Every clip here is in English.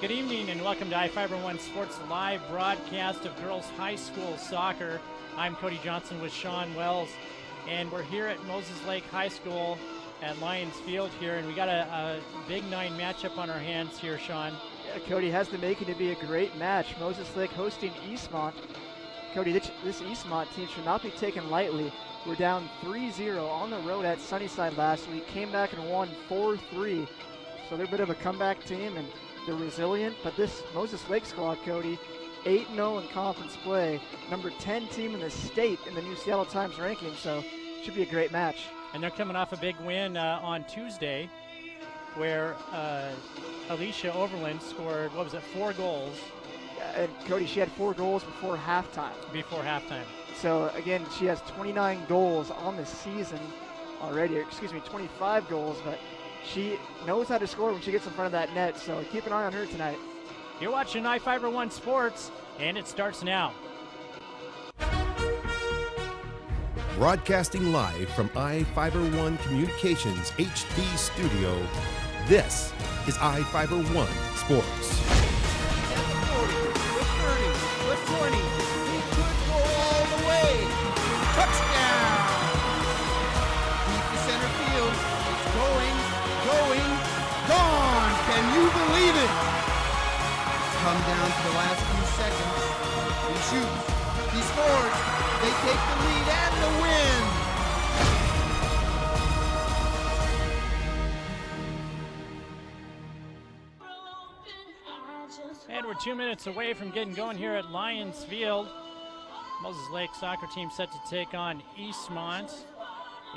Good evening and welcome to iFIBER 1 Sports live broadcast of girls high school soccer. I'm Cody Johnson with Sean Wells, and we're here at Moses Lake High School at Lions Field here, and we got a Big Nine matchup on our hands here, Sean. Yeah, Cody, has the making to be a great match. Moses Lake hosting Eastmont. Cody, this Eastmont team should not be taken lightly. We're down 3-0 on the road at Sunnyside last week, came back and won 4-3. So they're a bit of a comeback team, and they're resilient, but this Moses Lake squad, Cody, 8-0 in conference play, number 10 team in the state in the new Seattle Times ranking, so should be a great match. And they're coming off a big win on Tuesday where Alicia Overland scored, 4 goals? And Cody, she had 4 goals before halftime. So again, she has 29 goals on the season already, or excuse me, 25 goals, but she knows how to score when she gets in front of that net, so keep an eye on her tonight. You're watching iFIBER 1 Sports, and it starts now. Broadcasting live from iFIBER 1 Communications HD studio, this is iFIBER 1 Sports. With 30, with 20, he could go all the way. Touchdown! Deep to center field, it's going, gone! Can you believe it? Come down to the last few seconds. He shoots, he scores, they take the lead and the win! And we're 2 minutes away from getting going here at Lions Field. Moses Lake soccer team set to take on Eastmont.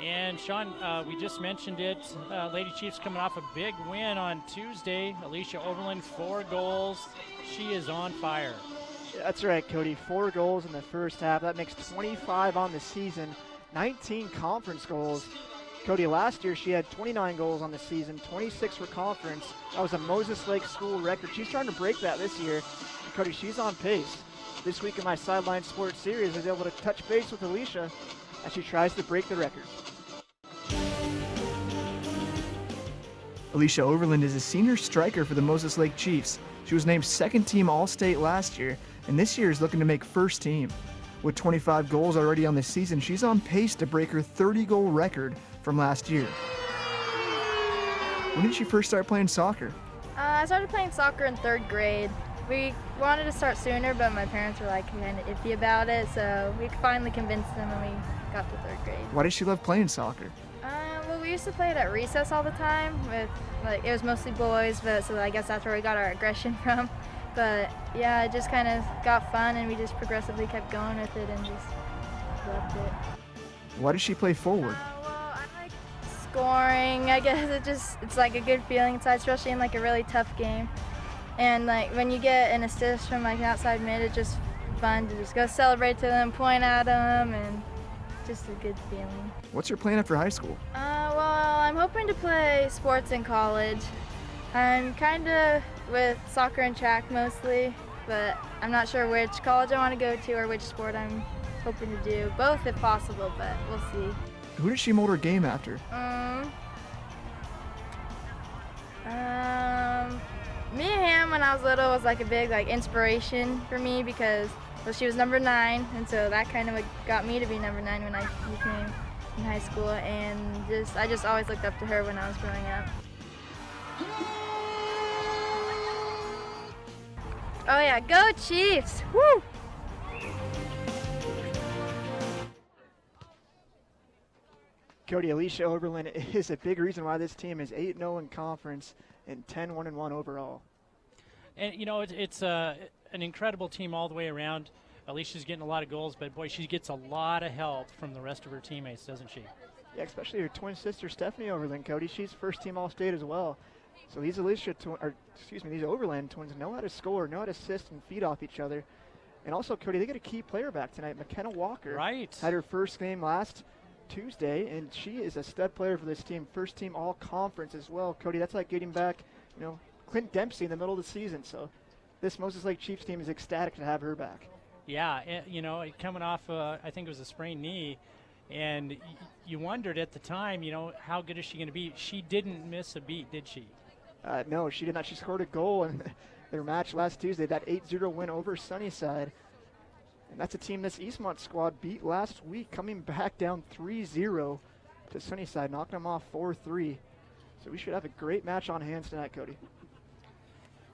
And Sean, we just mentioned it, Lady Chiefs coming off a big win on Tuesday. Alicia Overland, 4 goals. She is on fire. That's right, Cody. 4 goals in the first half. That makes 25 on the season, 19 conference goals. Cody, last year she had 29 goals on the season, 26 for conference. That was a Moses Lake school record. She's trying to break that this year. And Cody, she's on pace. This week in my Sideline Sports Series, I was able to touch base with Alicia as she tries to break the record. Alicia Overland is a senior striker for the Moses Lake Chiefs. She was named second team All-State last year, and this year is looking to make first team. With 25 goals already on this season, she's on pace to break her 30-goal record from last year. When did she first start playing soccer? I started playing soccer in 3rd grade. We wanted to start sooner, but my parents were like kind of iffy about it, so we finally convinced them and we got to 3rd grade. Why did she love playing soccer? Well, we used to play it at recess all the time. It was mostly boys, but so I guess that's where we got our aggression from. But yeah, it just kind of got fun, and we just progressively kept going with it and just loved it. Why does she play forward? Well, I like scoring. I guess it's like a good feeling inside, especially in like a really tough game. And like when you get an assist from like an outside mid, it's just fun to just go celebrate to them, point at them, and just a good feeling. What's your plan after high school? Well, I'm hoping to play sports in college. I'm kind of with soccer and track mostly, but I'm not sure which college I want to go to or which sport I'm hoping to do. Both if possible, but we'll see. Who did she mold her game after? Mia Hamm when I was little was like a big inspiration for me because she was number 9, and so that kind of got me to be number 9 when I became in high school, and I just always looked up to her when I was growing up. Oh yeah, go Chiefs! Woo! Cody, Alicia Oberlin is a big reason why this team is 8-0 in conference and 10-1-1 overall. And you know, it's an incredible team all the way around. Alicia's getting a lot of goals, but boy, she gets a lot of help from the rest of her teammates, doesn't she? Yeah, especially her twin sister Stephanie Overland, Cody. She's first team All-State as well. So these these Overland twins know how to score, know how to assist and feed off each other. And also, Cody, they get a key player back tonight. McKenna Walker had her first game last Tuesday, and she is a stud player for this team. First team All-Conference as well. Cody, that's like getting back, Clint Dempsey in the middle of the season. So this Moses Lake Chiefs team is ecstatic to have her back. Yeah, coming off, I think it was a sprained knee, and you wondered at the time, how good is she going to be? She didn't miss a beat, did she? No, she did not. She scored a goal, and their match last Tuesday, that 8-0 win over Sunnyside. And that's a team this Eastmont squad beat last week, coming back down 3-0 to Sunnyside, knocking them off 4-3. So we should have a great match on hands tonight, Cody.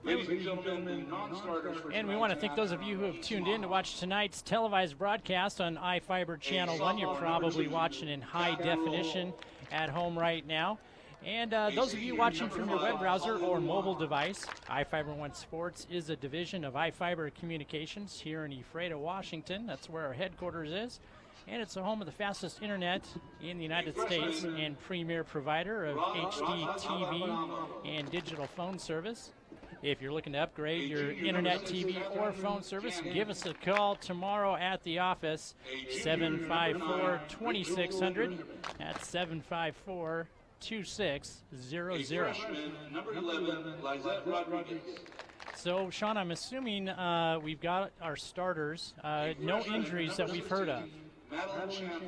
Ladies and gentlemen, the non-starters for And we want to thank those of you who have tuned in to watch tonight's televised broadcast on iFIBER Channel 1. You're probably watching in high definition at home right now. And those of you watching from your web browser or mobile device, iFIBER 1 Sports is a division of iFIBER Communications here in Ephrata, Washington. That's where our headquarters is. And it's the home of the fastest internet in the United States and premier provider of HD TV and digital phone service. If you're looking to upgrade your internet, TV, or phone service, give us a call tomorrow at the office, 754-2600. That's 754-2600. number 11, Lizette Rodriguez. So, Sean, I'm assuming we've got our starters. No injuries that we've heard of.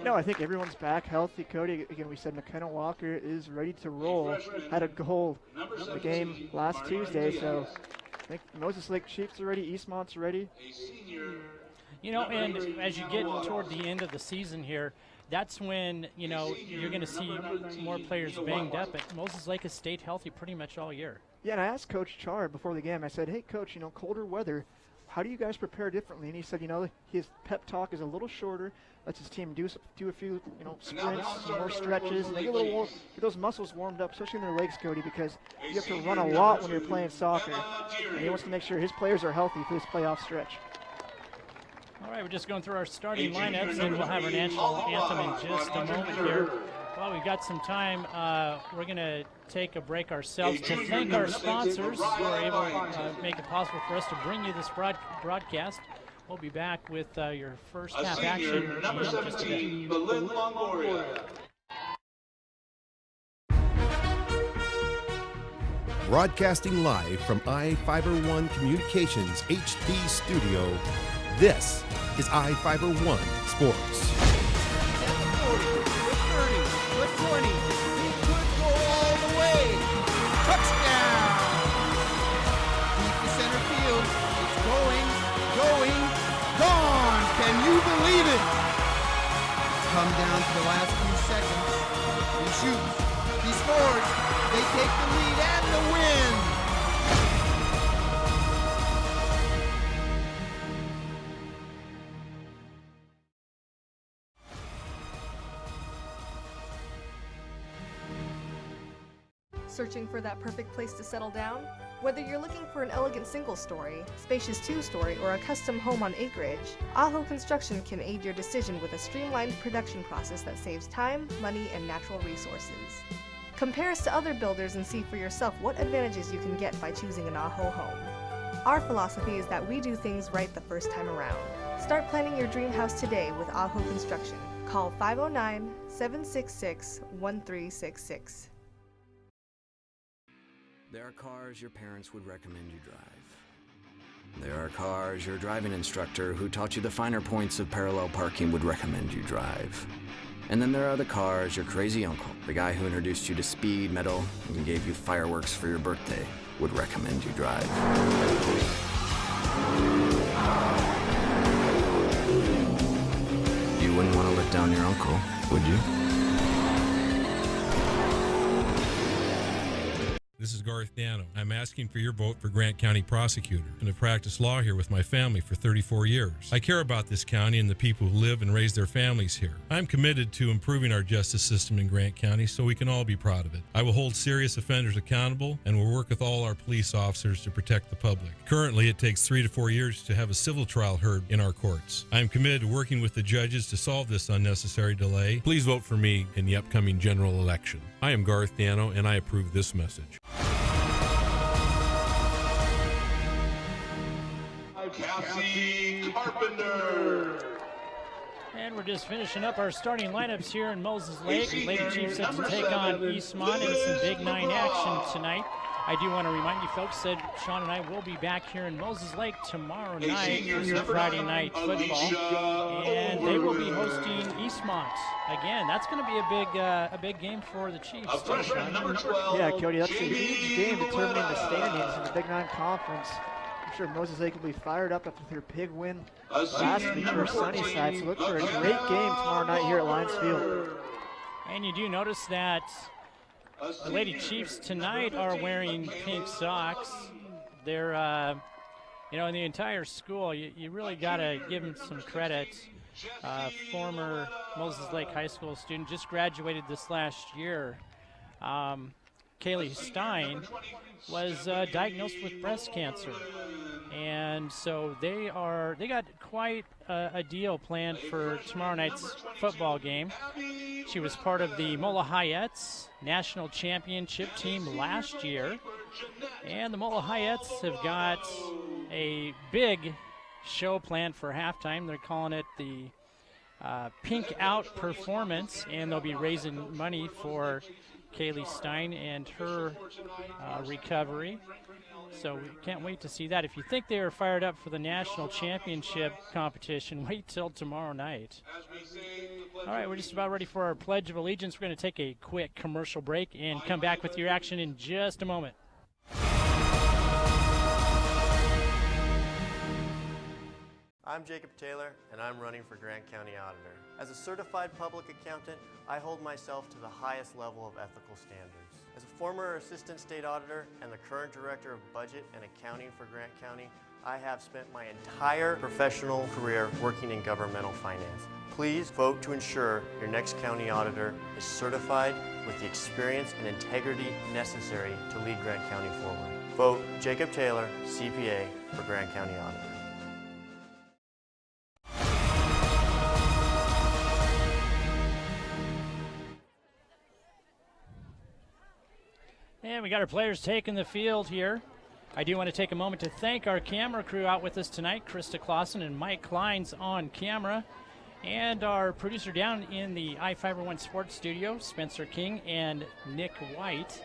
No, I think everyone's back healthy. Cody, again, we said McKenna Walker is ready to roll. Had a goal in the game last Tuesday, so I think Moses Lake Chiefs are ready, Eastmont's ready. You know, and as you get toward the end of the season here, that's when, you know, you're going to see more players banged up. But Moses Lake has stayed healthy pretty much all year. Yeah, and I asked Coach Char before the game, I said, hey, Coach, you know, colder weather, how do you guys prepare differently? And he said, you know, his pep talk is a little shorter, lets his team do a few, you know, sprints, some more stretches, and they get a little get those muscles warmed up, especially in their legs, Cody, because you have to run a lot when you're playing soccer. And he wants to make sure his players are healthy for this playoff stretch. All right, we're just going through our starting lineups, and we'll have our national anthem in just a moment here. Well, we've got some time. We're going to take a break ourselves to thank our sponsors who are able to make it possible for us to bring you this broadcast. We'll be back with your first half action in Number just a bit. 17, Belinda Longoria. Broadcasting live from iFIBER 1 Communications HD studio, this is iFIBER 1 Sports. Believe it! Come down to the last few seconds. He shoots. He scores. They take the lead and the win! Searching for that perfect place to settle down? Whether you're looking for an elegant single-story, spacious two-story, or a custom home on acreage, Aho Construction can aid your decision with a streamlined production process that saves time, money, and natural resources. Compare us to other builders and see for yourself what advantages you can get by choosing an Aho home. Our philosophy is that we do things right the first time around. Start planning your dream house today with Aho Construction. Call 509-766-1366. There are cars your parents would recommend you drive. There are cars your driving instructor who taught you the finer points of parallel parking would recommend you drive. And then there are the cars your crazy uncle, the guy who introduced you to speed, metal, and gave you fireworks for your birthday, would recommend you drive. You wouldn't want to let down your uncle, would you? This is Garth Dano. I'm asking for your vote for Grant County Prosecutor and have practiced law here with my family for 34 years. I care about this county and the people who live and raise their families here. I'm committed to improving our justice system in Grant County so we can all be proud of it. I will hold serious offenders accountable and will work with all our police officers to protect the public. Currently, it takes 3 to 4 years to have a civil trial heard in our courts. I am committed to working with the judges to solve this unnecessary delay. Please vote for me in the upcoming general election. I am Garth Dano and I approve this message. Cassie Carpenter. And we're just finishing up our starting lineups here in Moses Lake. Lady Chiefs set to take on Eastmont in some Big 9 action tonight. I do want to remind you folks that Sean and I will be back here in Moses Lake tomorrow night for some Friday night football. And they will be hosting Eastmont. Again, that's going to be a big game for the Chiefs. Number 12. Yeah, Cody, that's a huge game determining the standings in the Big 9 Conference. I'm sure Moses Lake will be fired up after their big win last week for Sunnyside. So look for a great game tomorrow night here at Lions Field. And you do notice that the Lady Chiefs tonight are wearing pink socks. They're, in the entire school, you really got to give them some credit. Former Moses Lake High School student, just graduated this last year. Kaylee Stein was diagnosed with breast cancer, and so they got quite a deal planned for tomorrow night's football game. She was part of the Mola Hyettes National Championship team last year, and the Mola Hyettes have got a big show planned for halftime. They're calling it the Pink Out Performance, and they'll be raising money for Kaylee Stein and her recovery. So we can't wait to see that. If you think they are fired up for the national championship competition, wait till tomorrow night. All right, we're just about ready for our Pledge of Allegiance. We're going to take a quick commercial break and come back with your action in just a moment. I'm Jacob Taylor, and I'm running for Grant County Auditor. As a certified public accountant, I hold myself to the highest level of ethical standards. As a former assistant state auditor and the current director of budget and accounting for Grant County, I have spent my entire professional career working in governmental finance. Please vote to ensure your next county auditor is certified with the experience and integrity necessary to lead Grant County forward. Vote Jacob Taylor, CPA, for Grant County Auditor. And we got our players taking the field here. I do want to take a moment to thank our camera crew out with us tonight, Krista Clausen and Mike Kleins on camera, and our producer down in the iFIBER 1 Sports Studio, Spencer King and Nick White.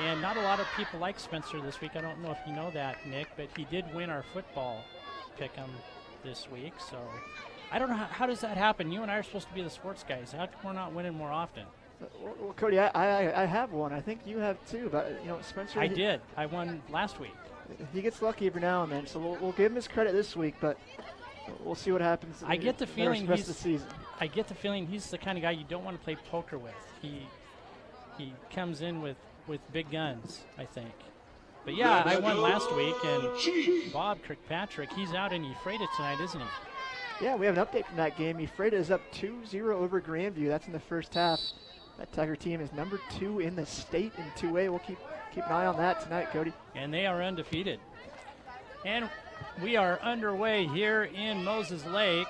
And not a lot of people like Spencer this week. I don't know if you know that, Nick, but he did win our football pick'em this week. So I don't know, how does that happen? You and I are supposed to be the sports guys. How come we're not winning more often? Well, Cody, I have one. I think you have too. But Spencer. I did. I won last week. He gets lucky every now and then, so we'll give him his credit this week. But we'll see what happens. I get the feeling the rest of the season. I get the feeling he's the kind of guy you don't want to play poker with. He comes in with big guns, I think. But yeah, I won last week, and Bob Kirkpatrick, he's out in Ephrata tonight, isn't he? Yeah, we have an update from that game. Ephrata is up 2-0 over Grandview. That's in the first half. That Tiger team is number 2 in the state in 2A. We'll keep an eye on that tonight, Cody. And they are undefeated. And we are underway here in Moses Lake.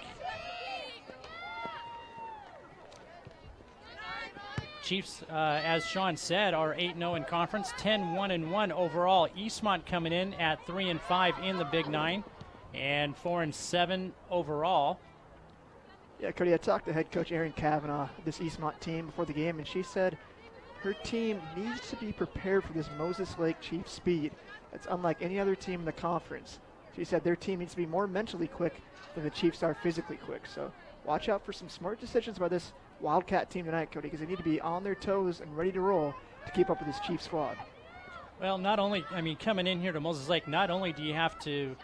Chiefs, as Sean said, are 8-0 in conference, 10-1-1 overall. Eastmont coming in at 3-5 in the Big Nine, and 4-7 overall. Yeah, Cody, I talked to head coach Erin Kavanaugh of this Eastmont team before the game, and she said her team needs to be prepared for this Moses Lake Chiefs speed. That's unlike any other team in the conference. She said their team needs to be more mentally quick than the Chiefs are physically quick. So watch out for some smart decisions by this Wildcat team tonight, Cody, because they need to be on their toes and ready to roll to keep up with this Chiefs squad. Well, coming in here to Moses Lake, not only do you have to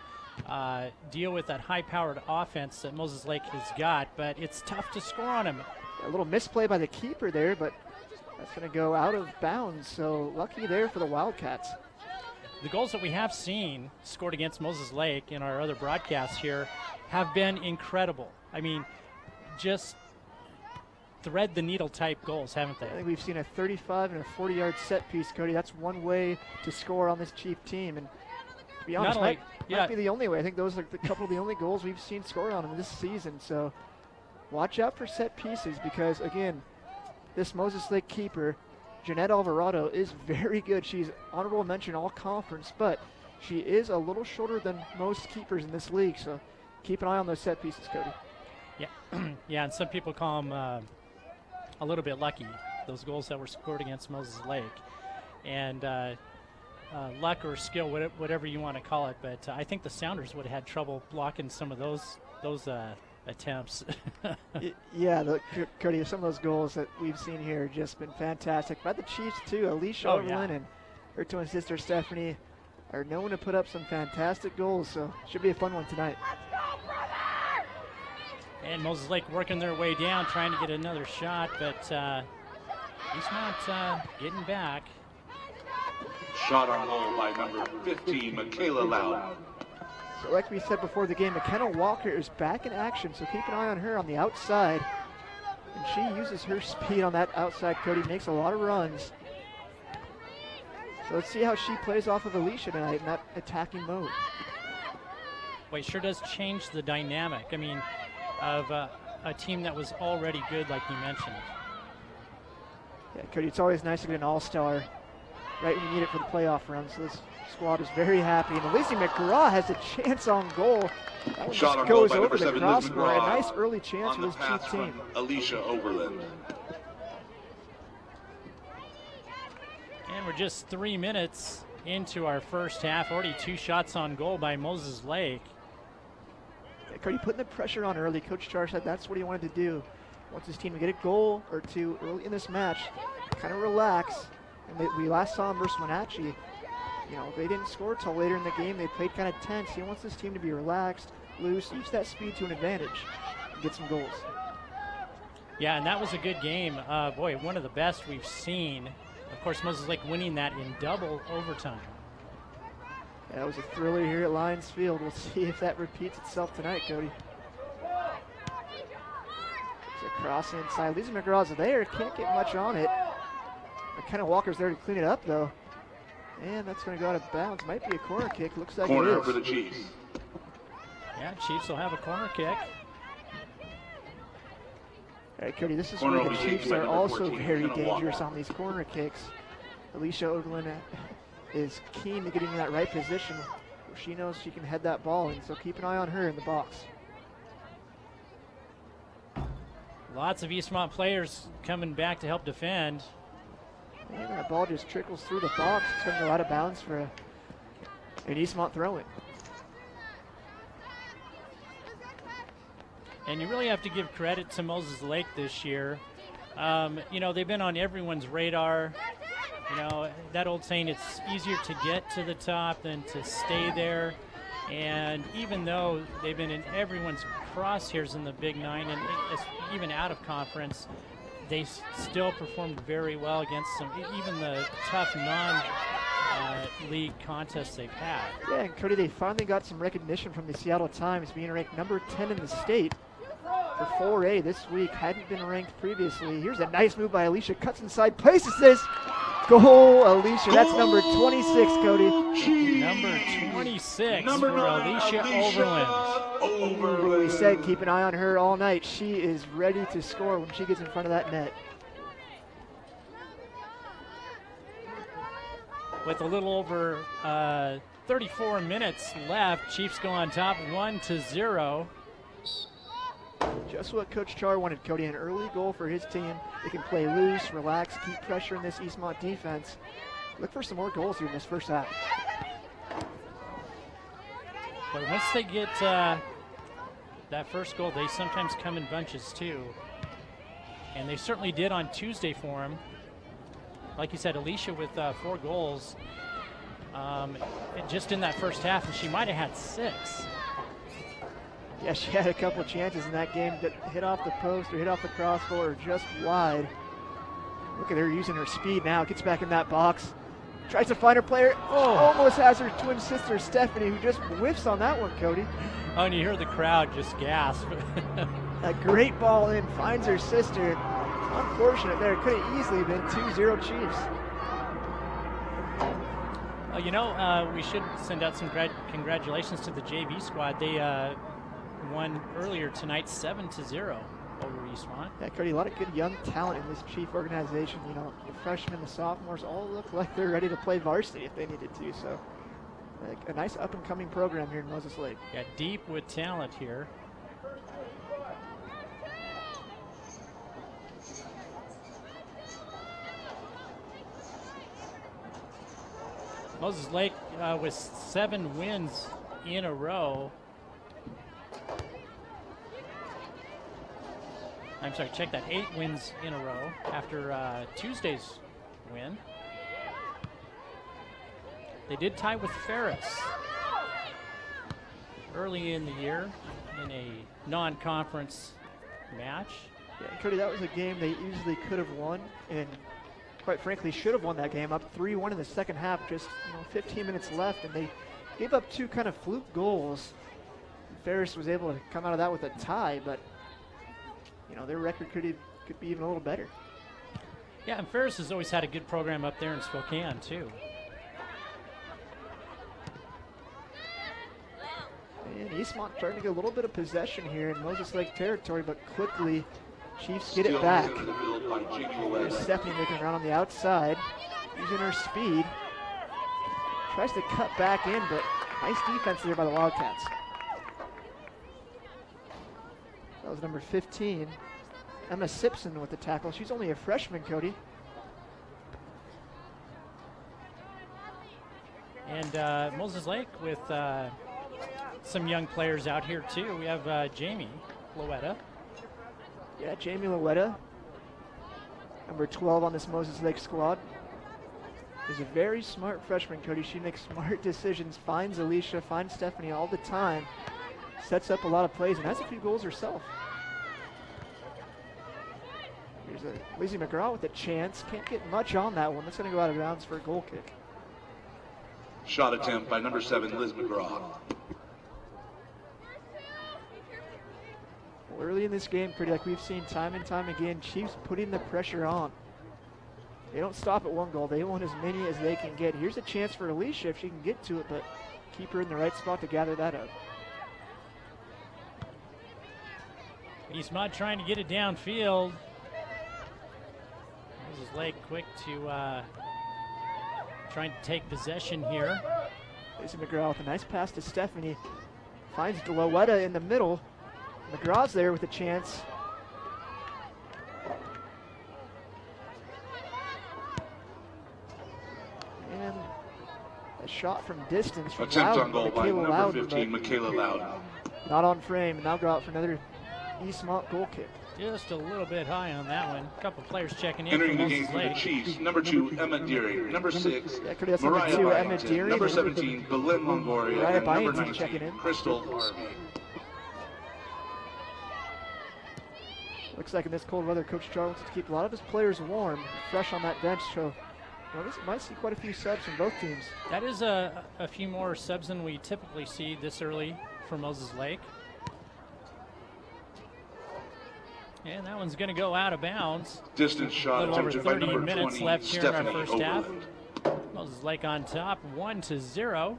deal with that high-powered offense that Moses Lake has got, but it's tough to score on him. A little misplay by the keeper there, but that's going to go out of bounds, so lucky there for the Wildcats. The goals that we have seen scored against Moses Lake in our other broadcasts here have been incredible. I mean, just thread the needle type goals, haven't they? I think we've seen a 35 and a 40-yard set piece, Cody. That's one way to score on this Chief team, and to be honest, might be the only way. I think those are a couple of the only goals we've seen scored on them this season. So watch out for set pieces because, again, this Moses Lake keeper, Jeanette Alvarado, is very good. She's honorable mention all conference, but she is a little shorter than most keepers in this league. So keep an eye on those set pieces, Cody. Yeah, yeah, and some people call them a little bit lucky, those goals that were scored against Moses Lake. And luck or skill, whatever you want to call it, but I think the Sounders would have had trouble blocking some of those attempts. Yeah, Cody, some of those goals that we've seen here have just been fantastic. By the Chiefs, too. Alicia Overland and her twin sister, Stephanie. are known to put up some fantastic goals, so should be a fun one tonight. And Moses Lake working their way down, trying to get another shot, but Eastmont getting back. Shot on goal by number 15, Michaela Loud. So like we said before the game, McKenna Walker is back in action, so keep an eye on her on the outside. And she uses her speed on that outside, Cody, makes a lot of runs. So let's see how she plays off of Alicia tonight in that attacking mode. Well, it sure does change the dynamic. I mean, of a team that was already good, like you mentioned. Yeah, Cody, it's always nice to get an all-star right when you need it for the playoff run. So this squad is very happy. And Lizzie McGraw has a chance on goal. That one Shot just on goes goal by over the number 7, crossbar. Liz A McGraw nice early chance on for the this pass Chief team. from Alicia Oberlin. And we're just 3 minutes into our first half. Already 2 shots on goal by Moses Lake. Yeah, Cody, putting the pressure on early. Coach Char said that's what he wanted to do. Wants his team to get a goal or two early in this match, kind of relax. And we last saw him versus Wenatchee. You know, they didn't score till later in the game. They played kind of tense. He wants this team to be relaxed, loose, use that speed to an advantage, and get some goals. Yeah, and that was a good game. Boy, one of the best we've seen. Of course, Moses Lake winning that in double overtime. Yeah, that was a thriller here at Lions Field. We'll see if that repeats itself tonight, Cody. It's a cross inside. Lizzie McGraw's there. Can't get much on it. McKenna Walker's there to clean it up, though. And that's going to go out of bounds. Might be a corner kick. Looks like Corner it is. for the Chiefs. Yeah, Chiefs will have a corner kick. All right, Cody, this is Corner where the will be taken Chiefs by are number also 14, very McKenna dangerous Walker. on these corner kicks. Alicia Oberlin is keen to get in that right position where she knows she can head that ball in, so keep an eye on her in the box. Lots of Eastmont players coming back to help defend. And that ball just trickles through the box. It's going to go out of bounds for an Eastmont throw-in. And you really have to give credit to Moses Lake this year. You know, they've been on everyone's radar. You know, that old saying, it's easier to get to the top than to stay there. And even though they've been in everyone's crosshairs in the Big Nine and even out of conference, they still performed very well against even the tough non-league contests they've had. Yeah, and Cody, they finally got some recognition from the Seattle Times, being ranked number 10 in the state for 4A this week. Hadn't been ranked previously. Here's a nice move by Alicia. Cuts inside, places this. Goal, Alicia. That's number 26, Cody. Number 26 for Alicia Oberlin. We said keep an eye on her all night. She is ready to score when she gets in front of that net. With a little over 34 minutes left, Chiefs go on top 1-0. Just what Coach Char wanted, Cody. An early goal for his team. They can play loose, relax, keep pressure in this Eastmont defense. Look for some more goals here in this first half. But once they get that first goal, they sometimes come in bunches too. And they certainly did on Tuesday for him. Like you said, Alicia with 4 goals just in that first half, and she might have had 6. Yeah, she had a couple of chances in that game that hit off the post or hit off the crossbar or just wide. Look at her using her speed now. Gets back in that box. Tries to find her player. Oh, almost has her twin sister, Stephanie, who just whiffs on that one, Cody. Oh, and you hear the crowd just gasp. A great ball in. Finds her sister. Unfortunate there. Could have easily been 2-0 Chiefs. You know, we should send out some congratulations to the JV squad. They won earlier tonight 7-0 over Eastmont. Yeah, Cody, a lot of good young talent in this Chief organization. You know, the freshmen, the sophomores all look like they're ready to play varsity if they needed to. So, like, a nice up-and-coming program here in Moses Lake. Yeah, deep with talent here. Moses Lake with 7 wins in a row. I'm sorry, check that, 8 wins in a row after Tuesday's win. They did tie with Ferris early in the year in a non-conference match. Yeah, Cody, that was a game they easily could have won, and quite frankly should have won that game, up 3-1 in the second half, just 15 minutes left, and they gave up 2 kind of fluke goals. Ferris was able to come out of that with a tie, but their record could be even a little better. Yeah, and Ferris has always had a good program up there in Spokane too. And Eastmont starting to get a little bit of possession here in Moses Lake territory, but quickly Chiefs get it back. There's Stephanie making around on the outside, using her speed. Tries to cut back in, but nice defense there by the Wildcats. That was number 15, Emma Simpson with the tackle. She's only a freshman, Cody. And Moses Lake with some young players out here too. We have Jamie Loetta. Yeah, Jamie Loetta, number 12 on this Moses Lake squad, is a very smart freshman, Cody. She makes smart decisions, finds Alicia, finds Stephanie all the time, sets up a lot of plays, and has a few goals herself. Here's Lizzie McGraw with a chance. Can't get much on that one. That's going to go out of bounds for a goal kick. Shot attempt by number 7, Liz McGraw. Well, early in this game, Cody, like we've seen time and time again, Chiefs putting the pressure on. They don't stop at 1 goal. They want as many as they can get. Here's a chance for Alicia if she can get to it, but keep her in the right spot to gather that up. Eastmont trying to get it downfield. Moses Lake quick to trying to take possession here. Lacey McGraw with a nice pass to Stephanie. Finds Loetta in the middle. McGraw's there with a chance. And a shot from distance from Attempt Loudon, on goal by Michaela number Loudon, 15, Michaela Loudon. Not on frame, and now go out for another Eastmont goal kick. Just a little bit high on that one. A couple players checking in. Entering for the game Moses for the Lake. Chiefs, number 2, Emma Deering. Number 6, Yeah, Cody, that's Mariah number 2, Emma Byington. Deering. Number 17, Belen Longoria. Mariah And number Byington checking 19, in. Crystal Harvey. Looks like in this cold weather, Coach Charles wants to keep a lot of his players warm, fresh on that bench, so this might see quite a few subs from both teams. That is a few more subs than we typically see this early for Moses Lake. And that one's going to go out of bounds. Distance shot A little over attempted by 30 number minutes 20, left here in our Stephanie first half. Overland. Moses Lake on top, 1-0.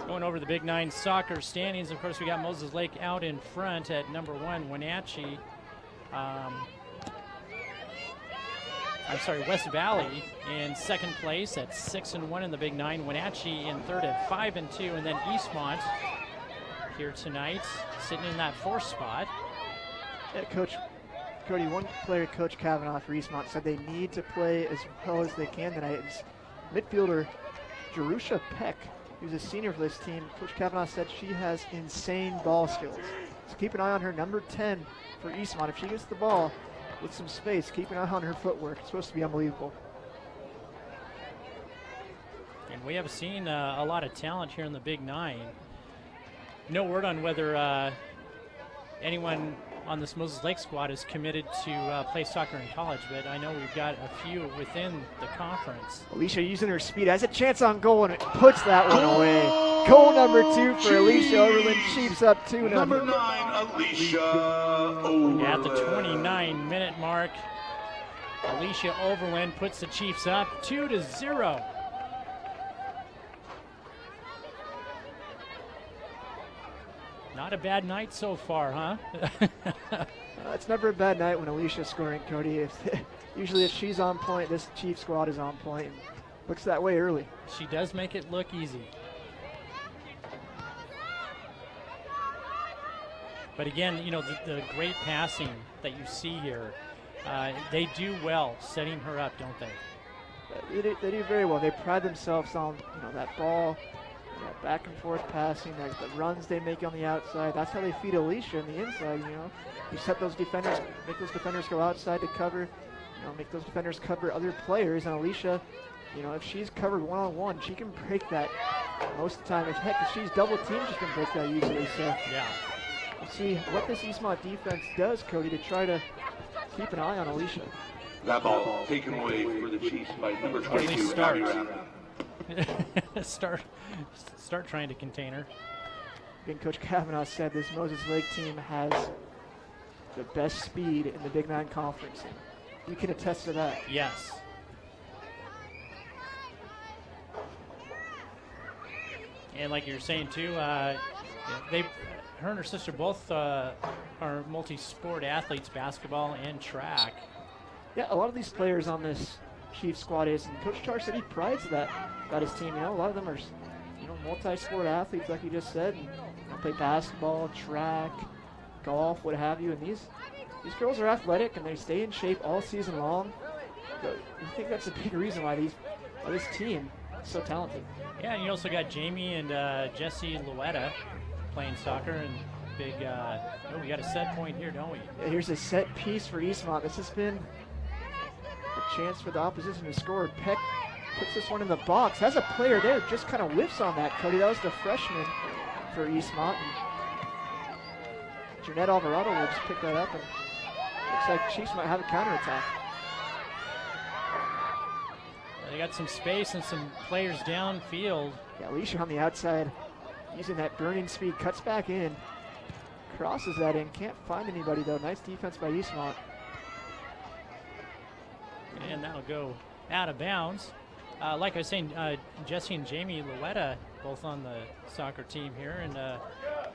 Going over the Big 9 soccer standings, of course, we got Moses Lake out in front at number 1, Wenatchee. West Valley in second place at 6-1 in the Big 9. Wenatchee in third at 5-2, and then Eastmont here tonight, sitting in that 4th spot. Yeah, Cody, one player, Coach Kavanaugh for Eastmont, said they need to play as well as they can tonight. It's midfielder Jerusha Peck, who's a senior for this team. Coach Kavanaugh said she has insane ball skills. So keep an eye on her, number 10 for Eastmont. If she gets the ball with some space, keep an eye on her footwork. It's supposed to be unbelievable. And we have seen a lot of talent here in the Big 9. No word on whether anyone on this Moses Lake squad is committed to play soccer in college, but I know we've got a few within the conference. Alicia using her speed, has a chance on goal, and it puts that one away. Goal number 2 for Alicia Overland. Chiefs up 2-0. Number 9, Alicia Overland. At the 29-minute mark, Alicia Overland puts the Chiefs up 2-0. Not a bad night so far, huh? It's never a bad night when Alicia's scoring, Cody. Usually if she's on point, this Chief squad is on point. And looks that way early. She does make it look easy. But again, the great passing that you see here, they do well setting her up, don't they? They do very well. They pride themselves on that ball That back and forth passing, the runs they make on the outside. That's how they feed Alicia on the inside, you know. You set those defenders, make those defenders go outside to cover, you know, make those defenders cover other players. And Alicia, you know, if she's covered one-on-one, she can break that most of the time. If she's double teamed, she can break that usually. So Yeah. we'll see what this Eastmont defense does, Cody, to try to keep an eye on Alicia. That ball taken away for the Chiefs by number Or at least 22, start. Abby Rapp. start trying to contain her. Again, Coach Kavanaugh said this Moses Lake team has the best speed in the Big 9 Conference. And we can attest to that. Yes. And like you were saying too, her and her sister both are multi-sport athletes, basketball and track. Yeah, a lot of these players on this Chiefs squad is, and Coach Char said he prides that about his team. You know, a lot of them are, you know, multi-sport athletes, like you just said. And, you know, play basketball, track, golf, what have you. And these girls are athletic and they stay in shape all season long. So I think that's a big reason why this team is so talented. Yeah, and you also got Jamie and Jesse Luetta playing soccer, and big. We got a set point here, don't we? Yeah, here's a set piece for Eastmont. This has been a chance for the opposition to score. Peck puts this one in the box. Has a player there, just kind of whiffs on that, Cody. That was the freshman for Eastmont. And Jeanette Alvarado will just pick that up, and looks like Chiefs might have a counterattack. They got some space and some players downfield. Yeah, Alicia on the outside, using that burning speed, cuts back in, crosses that in, can't find anybody though. Nice defense by Eastmont. And that'll go out of bounds. Like I was saying, Jesse and Jamie Luetta, both on the soccer team here, and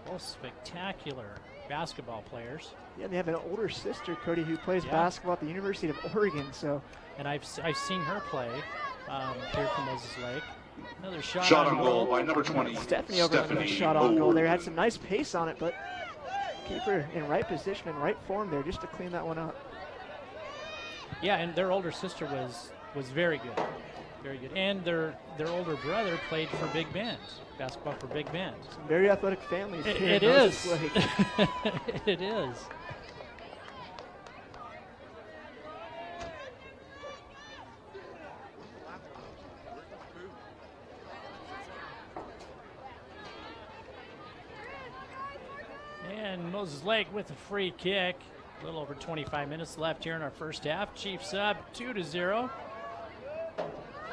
both spectacular basketball players. Yeah, and they have an older sister, Cody, who plays basketball at the University of Oregon. So, and I've seen her play here from Moses Lake. Another shot on goal by number 20, Stephanie Overland with a shot on goal there. Had some nice pace on it, but keeper in right position and right form there just to clean that one up. Yeah, and their older sister was very good. Very good. And their older brother played for Big Bend, basketball for Big Bend. Some very athletic families. It is. It is. And Moses Lake with a free kick. A little over 25 minutes left here in our first half. Chiefs up 2-0.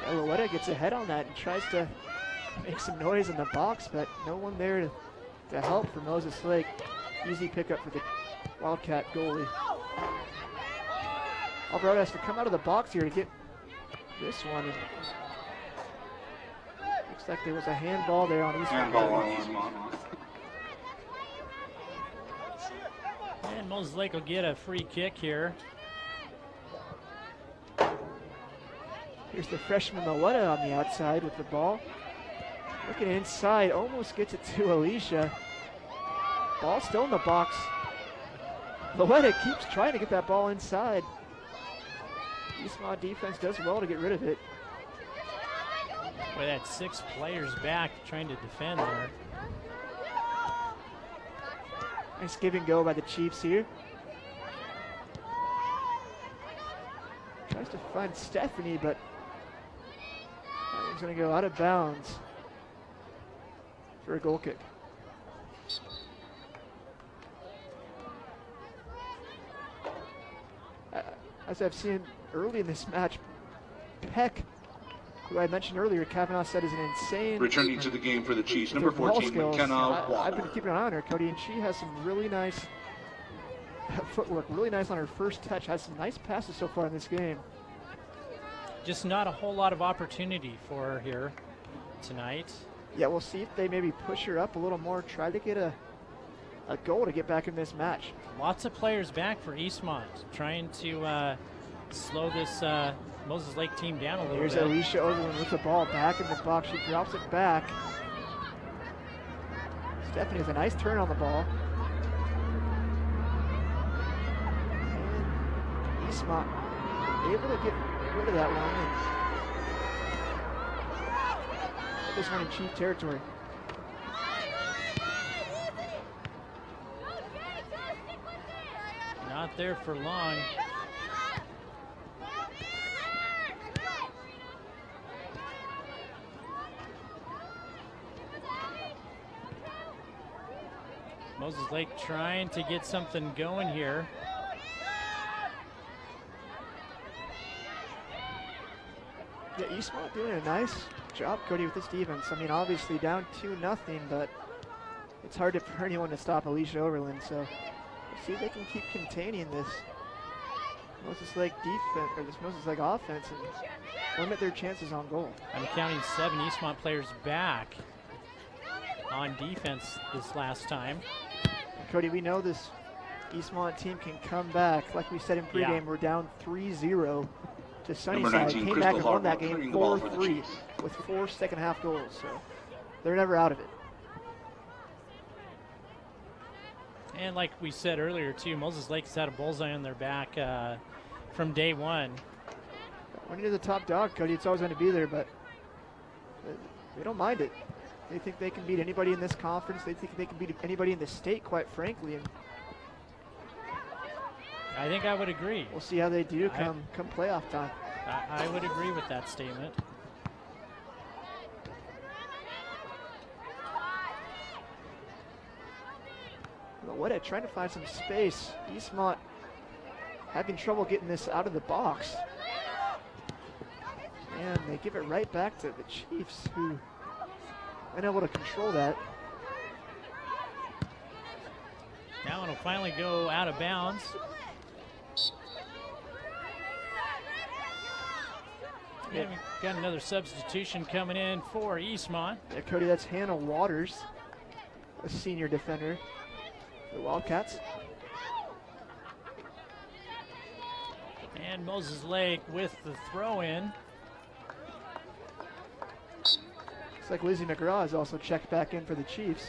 Luetta gets ahead on that and tries to make some noise in the box, but no one there to help for Moses Lake. Easy pickup for the Wildcat goalie. Alvarado has to come out of the box here to get this one. And looks like there was a handball there on Eastmont. Handball on Eastmont. And Moses Lake will get a free kick here. Here's the freshman Luetta on the outside with the ball. Looking inside, almost gets it to Alicia. Ball still in the box. Luetta keeps trying to get that ball inside. Eastmont defense does well to get rid of it. Boy, that 6 players back trying to defend there. Nice give and go by the Chiefs here. Tries to find Stephanie, but that one's going to go out of bounds for a goal kick. As I've seen early in this match, Peck, who I mentioned earlier, Kavanaugh said is an insane. Returning to the game for the Chiefs, number 14, McKenna I've been keeping an eye on her, Cody, and she has some really nice footwork, really nice on her first touch, has some nice passes so far in this game. Just not a whole lot of opportunity for her here tonight. Yeah, we'll see if they maybe push her up a little more, try to get a goal to get back in this match. Lots of players back for Eastmont, trying to slow this Moses Lake team down a little bit. Here's Alicia Overland with the ball back in the box. She drops it back. Stephanie has a nice turn on the ball. And Eastmont able to get rid of that one. And put this one in Chief territory. there for long. Moses Lake trying to get something going here. Yeah, Eastmont doing a nice job, Cody, with this defense. I mean, obviously down 2-0, but it's hard for anyone to stop Alicia Overland. So we'll see if they can keep containing this Moses Lake defense, or this Moses Lake offense, and limit their chances on goal. I'm counting 7 Eastmont players back on defense this last time. Cody, we know this Eastmont team can come back. Like we said in pregame, we're down 3-0 to Sunnyside. Came back and won that game 4-3 with 4 second-half goals. So they're never out of it. And like we said earlier, too, Moses Lake's had a bullseye on their back from day one. When you're the top dog, Cody, it's always going to be there, but they don't mind it. They think they can beat anybody in this conference. They think they can beat anybody in the state, quite frankly. And I think I would agree. We'll see how they do come playoff time. I would agree with that statement. What trying to find some space. Eastmont having trouble getting this out of the box. And they give it right back to the Chiefs, who unable to control that. Now it'll finally go out of bounds. And we got another substitution coming in for Eastmont. Yeah, Cody, that's Hannah Waters, a senior defender for the Wildcats. And Moses Lake with the throw-in. Looks like Lizzie McGraw is also checked back in for the Chiefs.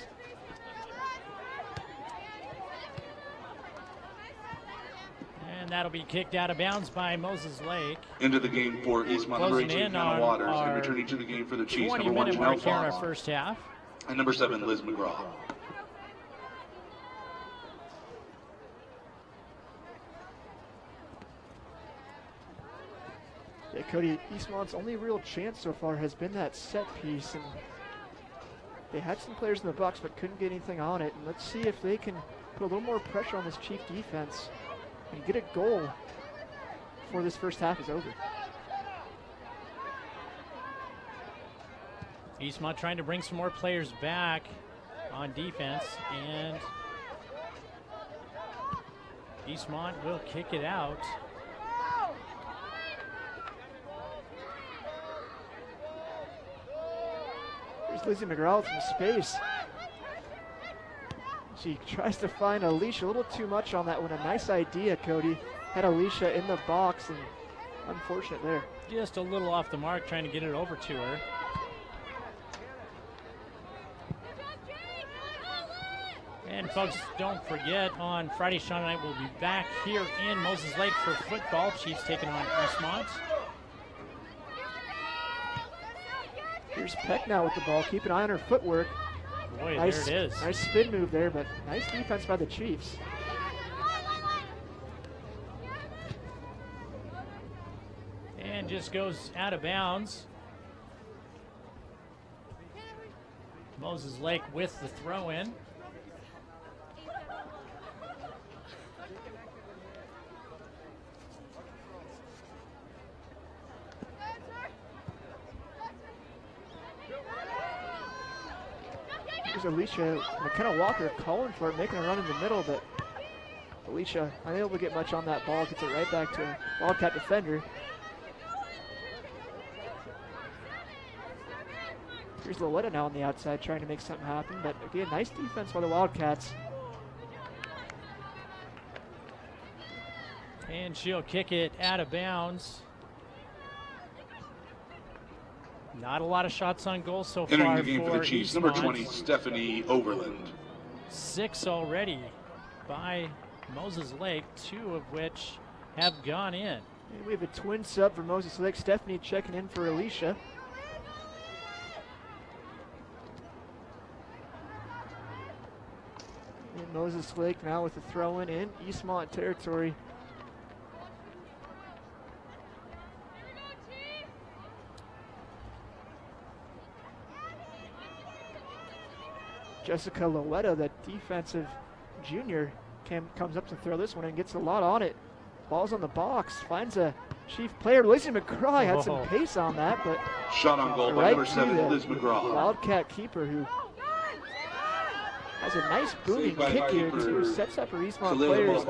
And that'll be kicked out of bounds by Moses Lake. Into the game for Eastmont, number 18, Hannah Waters, and returning to the game for the Chiefs, number 1, Janelle mark here in our Fox, first half. and number 7, Liz McGraw. Yeah, Cody, Eastmont's only real chance so far has been that set piece, and they had some players in the box but couldn't get anything on it. And let's see if they can put a little more pressure on this Chief defense and get a goal before this first half is over. Eastmont trying to bring some more players back on defense, and Eastmont will kick it out. Here's Lizzie McGraw with some space. She tries to find Alicia, a little too much on that one. A nice idea, Cody. Had Alicia in the box, and unfortunate there. Just a little off the mark, trying to get it over to her. And folks, don't forget, on Friday, Sean and I will be back here in Moses Lake for football. Chiefs taking on Eastmont. Here's Peck now with the ball. Keep an eye on her footwork. Boy, nice, there it is. Nice spin move there, but nice defense by the Chiefs. And just goes out of bounds. Moses Lake with the throw-in. Here's Alicia, McKenna Walker calling for it, making a run in the middle, but Alicia unable to get much on that ball, gets it right back to a Wildcat defender. Here's Loletta now on the outside trying to make something happen, but again, nice defense by the Wildcats. And she'll kick it out of bounds. Not a lot of shots on goal so far. Entering the game for the Chiefs, number Eastmont. 20, Stephanie Overland. 6 already by Moses Lake, 2 of which have gone in. And we have a twin sub for Moses Lake. Stephanie checking in for Alicia. And Moses Lake now with the throw in Eastmont territory. Jessica Loetta, the defensive junior, comes up to throw this one and gets a lot on it. Ball's on the box, finds a Chief player. Lizzie McGraw had some pace on that, but shot on goal by number 7, Liz McGraw. Wildcat keeper who has a nice booming kick here too. Sets up her Eastmont players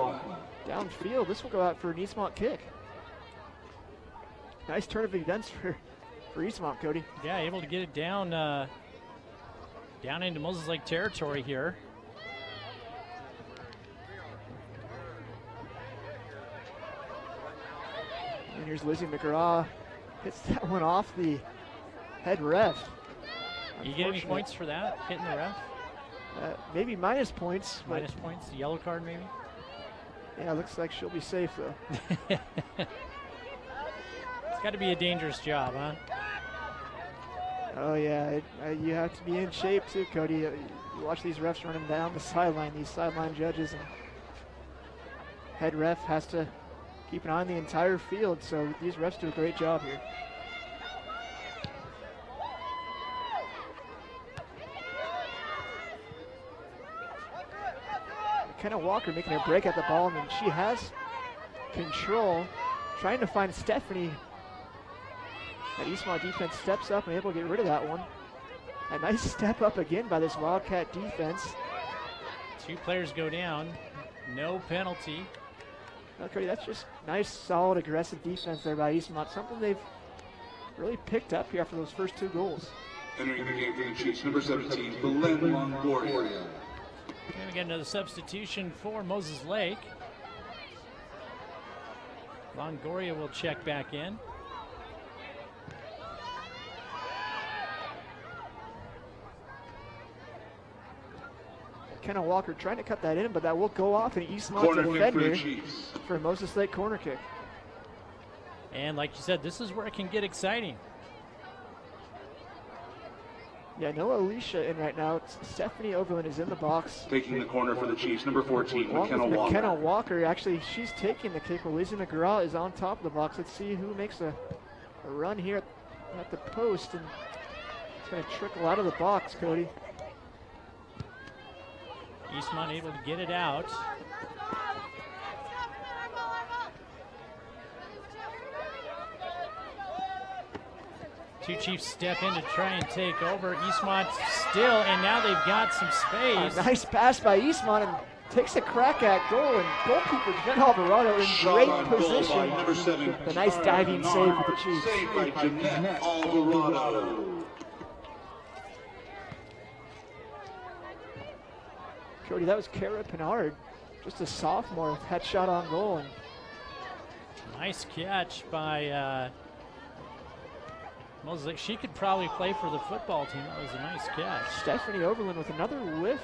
downfield. This will go out for an Eastmont kick. Nice turn of events for Eastmont, Cody. Yeah, able to get it down down into Moses Lake territory here. And here's Lizzie McGraw. Hits that one off the head ref. You get any points for that, hitting the ref? Maybe minus points. Minus points, yellow card maybe? Yeah, looks like she'll be safe though. It's got to be a dangerous job, huh? Oh yeah, you have to be in shape too, Cody. You watch these refs running down the sideline, these sideline judges, and head ref has to keep an eye on the entire field, so these refs do a great job here. McKenna Walker making a break at the ball, and then she has control, trying to find Stephanie. That Eastmont defense steps up and able to get rid of that one. A nice step up again by this Wildcat defense. 2 players go down, no penalty. Okay, that's just nice, solid, aggressive defense there by Eastmont. Something they've really picked up here after those first 2 goals. Entering the game for the Chiefs, number 17, Belen Longoria. And we get another substitution for Moses Lake. Longoria will check back in. Kenna Walker trying to cut that in, but that will go off an Eastmont defender for a Moses Lake corner kick. And like you said, this is where it can get exciting. Yeah, no Alicia in right now. Stephanie Overland is in the box. Taking the corner for the Chiefs, number 14, McKenna Walker. McKenna Walker, actually, she's taking the kick while Lizzie McGraw is on top of the box. Let's see who makes a run here at the post, and it's going to trickle out of the box, Cody. Eastmont able to get it out. Two Chiefs step in to try and take over. Eastmont still, and now they've got some space. A nice pass by Eastmont, and takes a crack at goal, and goalkeeper Jen Alvarado in great position. The nice diving save with the Chiefs. Saved by Jeanette Alvarado. Cody, that was Kara Pinard, just a sophomore, had shot on goal. And nice catch by Moses Lake. She could probably play for the football team. That was a nice catch. Stephanie Overland with another whiff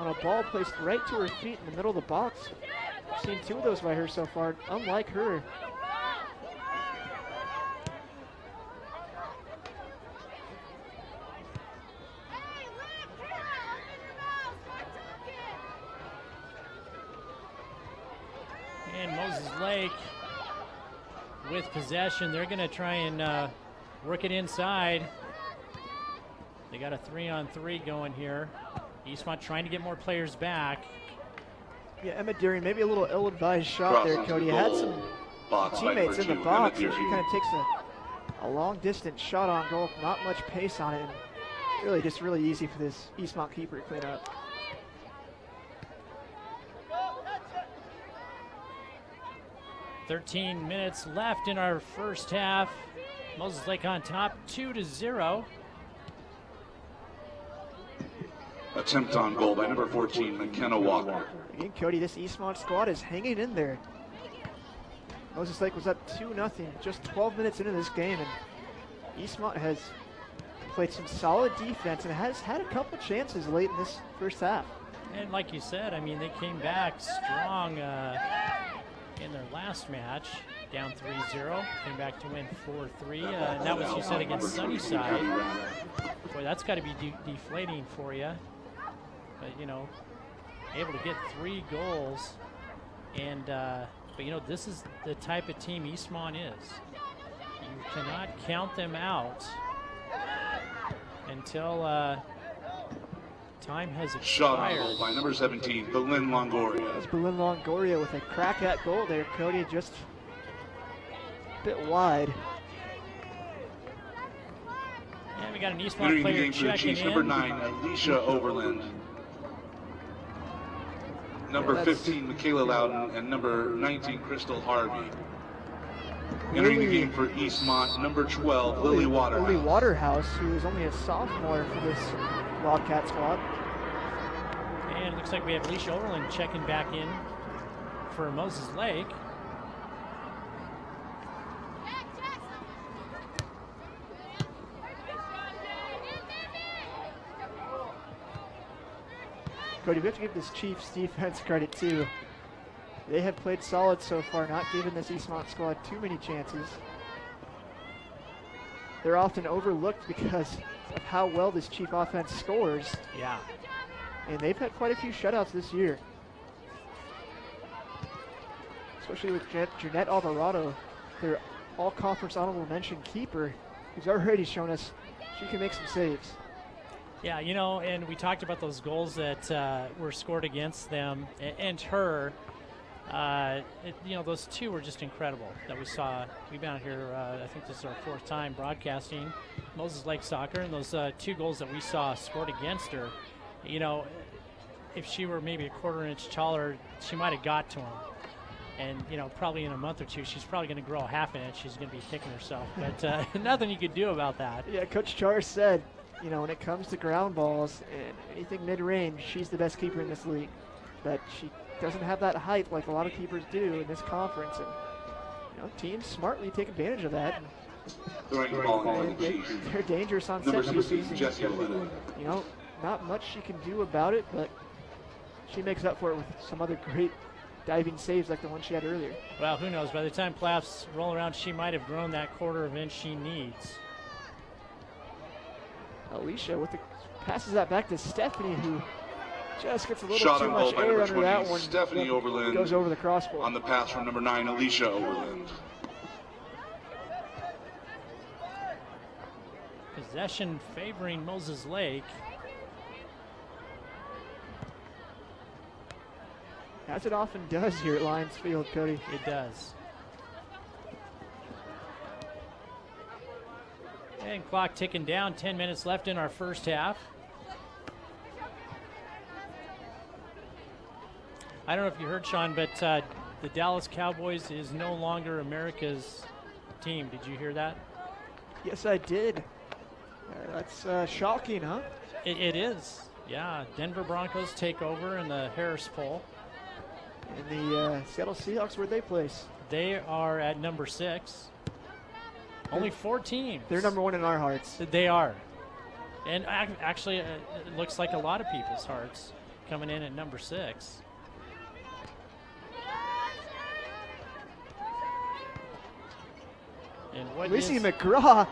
on a ball placed right to her feet in the middle of the box. I've seen 2 of those by her so far, unlike her. And Moses Lake with possession. They're going to try and work it inside. They got a 3-on-3 going here. Eastmont trying to get more players back. Yeah, Emma Deering, maybe a little ill-advised shot there, Cody. Had some teammates in the box, and she kind of takes a long-distance shot on goal. Not much pace on it. And really, just really easy for this Eastmont keeper to clean up. .13 minutes left in our first half. Moses Lake on top, 2-0. Attempt on goal by number 14, McKenna Walker. Again, Cody, this Eastmont squad is hanging in there. Moses Lake was up 2-0 just 12 minutes into this game, and Eastmont has played some solid defense and has had a couple chances late in this first half. And like you said, I mean, they came back strong in their last match, down 3-0, came back to win 4-3, and that was, you said, against Sunnyside. Boy, that's got to be deflating for you. But, you know, able to get 3 goals. And, but you know, this is the type of team Eastmont is. You cannot count them out until time has Shot on expired. goal by number 17, Belen Longoria. That's Belen Longoria with a crack at goal there, Cody, just a bit wide. And we got an Eastmont Entering the player game for the checking Chiefs, in. number 9, Alicia Overland. Number 15, Michaela Loudon, and number 19, Crystal Harvey. Entering the game for Eastmont, number 12, Lily Waterhouse. Lily Waterhouse, who is only a sophomore for this Wildcat squad. And it looks like we have Alicia Overland checking back in for Moses Lake. Cody, we have to give this Chiefs defense credit too. They have played solid so far, not giving this Eastmont squad too many chances. They're often overlooked because of how well this Chief offense scores. Yeah. And they've had quite a few shutouts this year. Especially with Jeanette Alvarado, their all-conference honorable mention keeper, who's already shown us she can make some saves. Yeah, you know, and we talked about those goals that were scored against them and her. You know, those 2 were just incredible that we saw. We've been out here, I think this is our 4th time broadcasting Moses Lake Soccer, and those 2 goals that we saw scored against her, you know, if she were maybe a 1/4 inch taller, she might have got to them. And, you know, probably in a month or 2, she's probably going to grow a 1/2 inch. She's going to be kicking herself. But nothing you could do about that. Yeah, Coach Char said, you know, when it comes to ground balls and anything mid-range, she's the best keeper in this league. But she doesn't have that height like a lot of keepers do in this conference. And, you know, teams smartly take advantage of that. Throwing the ball in the Chiefs. They're dangerous on Number set 16, pieces. Jessica Lennon. You know, not much she can do about it, but she makes up for it with some other great diving saves like the one she had earlier. Well, who knows? By the time playoffs roll around, she might have grown that 1/4 inch she needs. Alicia with the passes that back to Stephanie, who just gets a little Shot too on goal much by air number under 20, that one. Stephanie Overland. Goes over the crossbar. On the pass from number 9, Alicia Overland. Possession favoring Moses Lake. As it often does here at Lions Field, Cody. It does. And clock ticking down, 10 minutes left in our first half. I don't know if you heard, Sean, but the Dallas Cowboys is no longer America's team. Did you hear that? Yes, I did. That's shocking, huh? It is. Yeah, Denver Broncos take over in the Harris poll. And the Seattle Seahawks, where'd they place? They are at number 6. Only 4 teams. They're number 1 in our hearts. They are. And actually, it looks like a lot of people's hearts coming in at number 6. And what Lizzie McGraw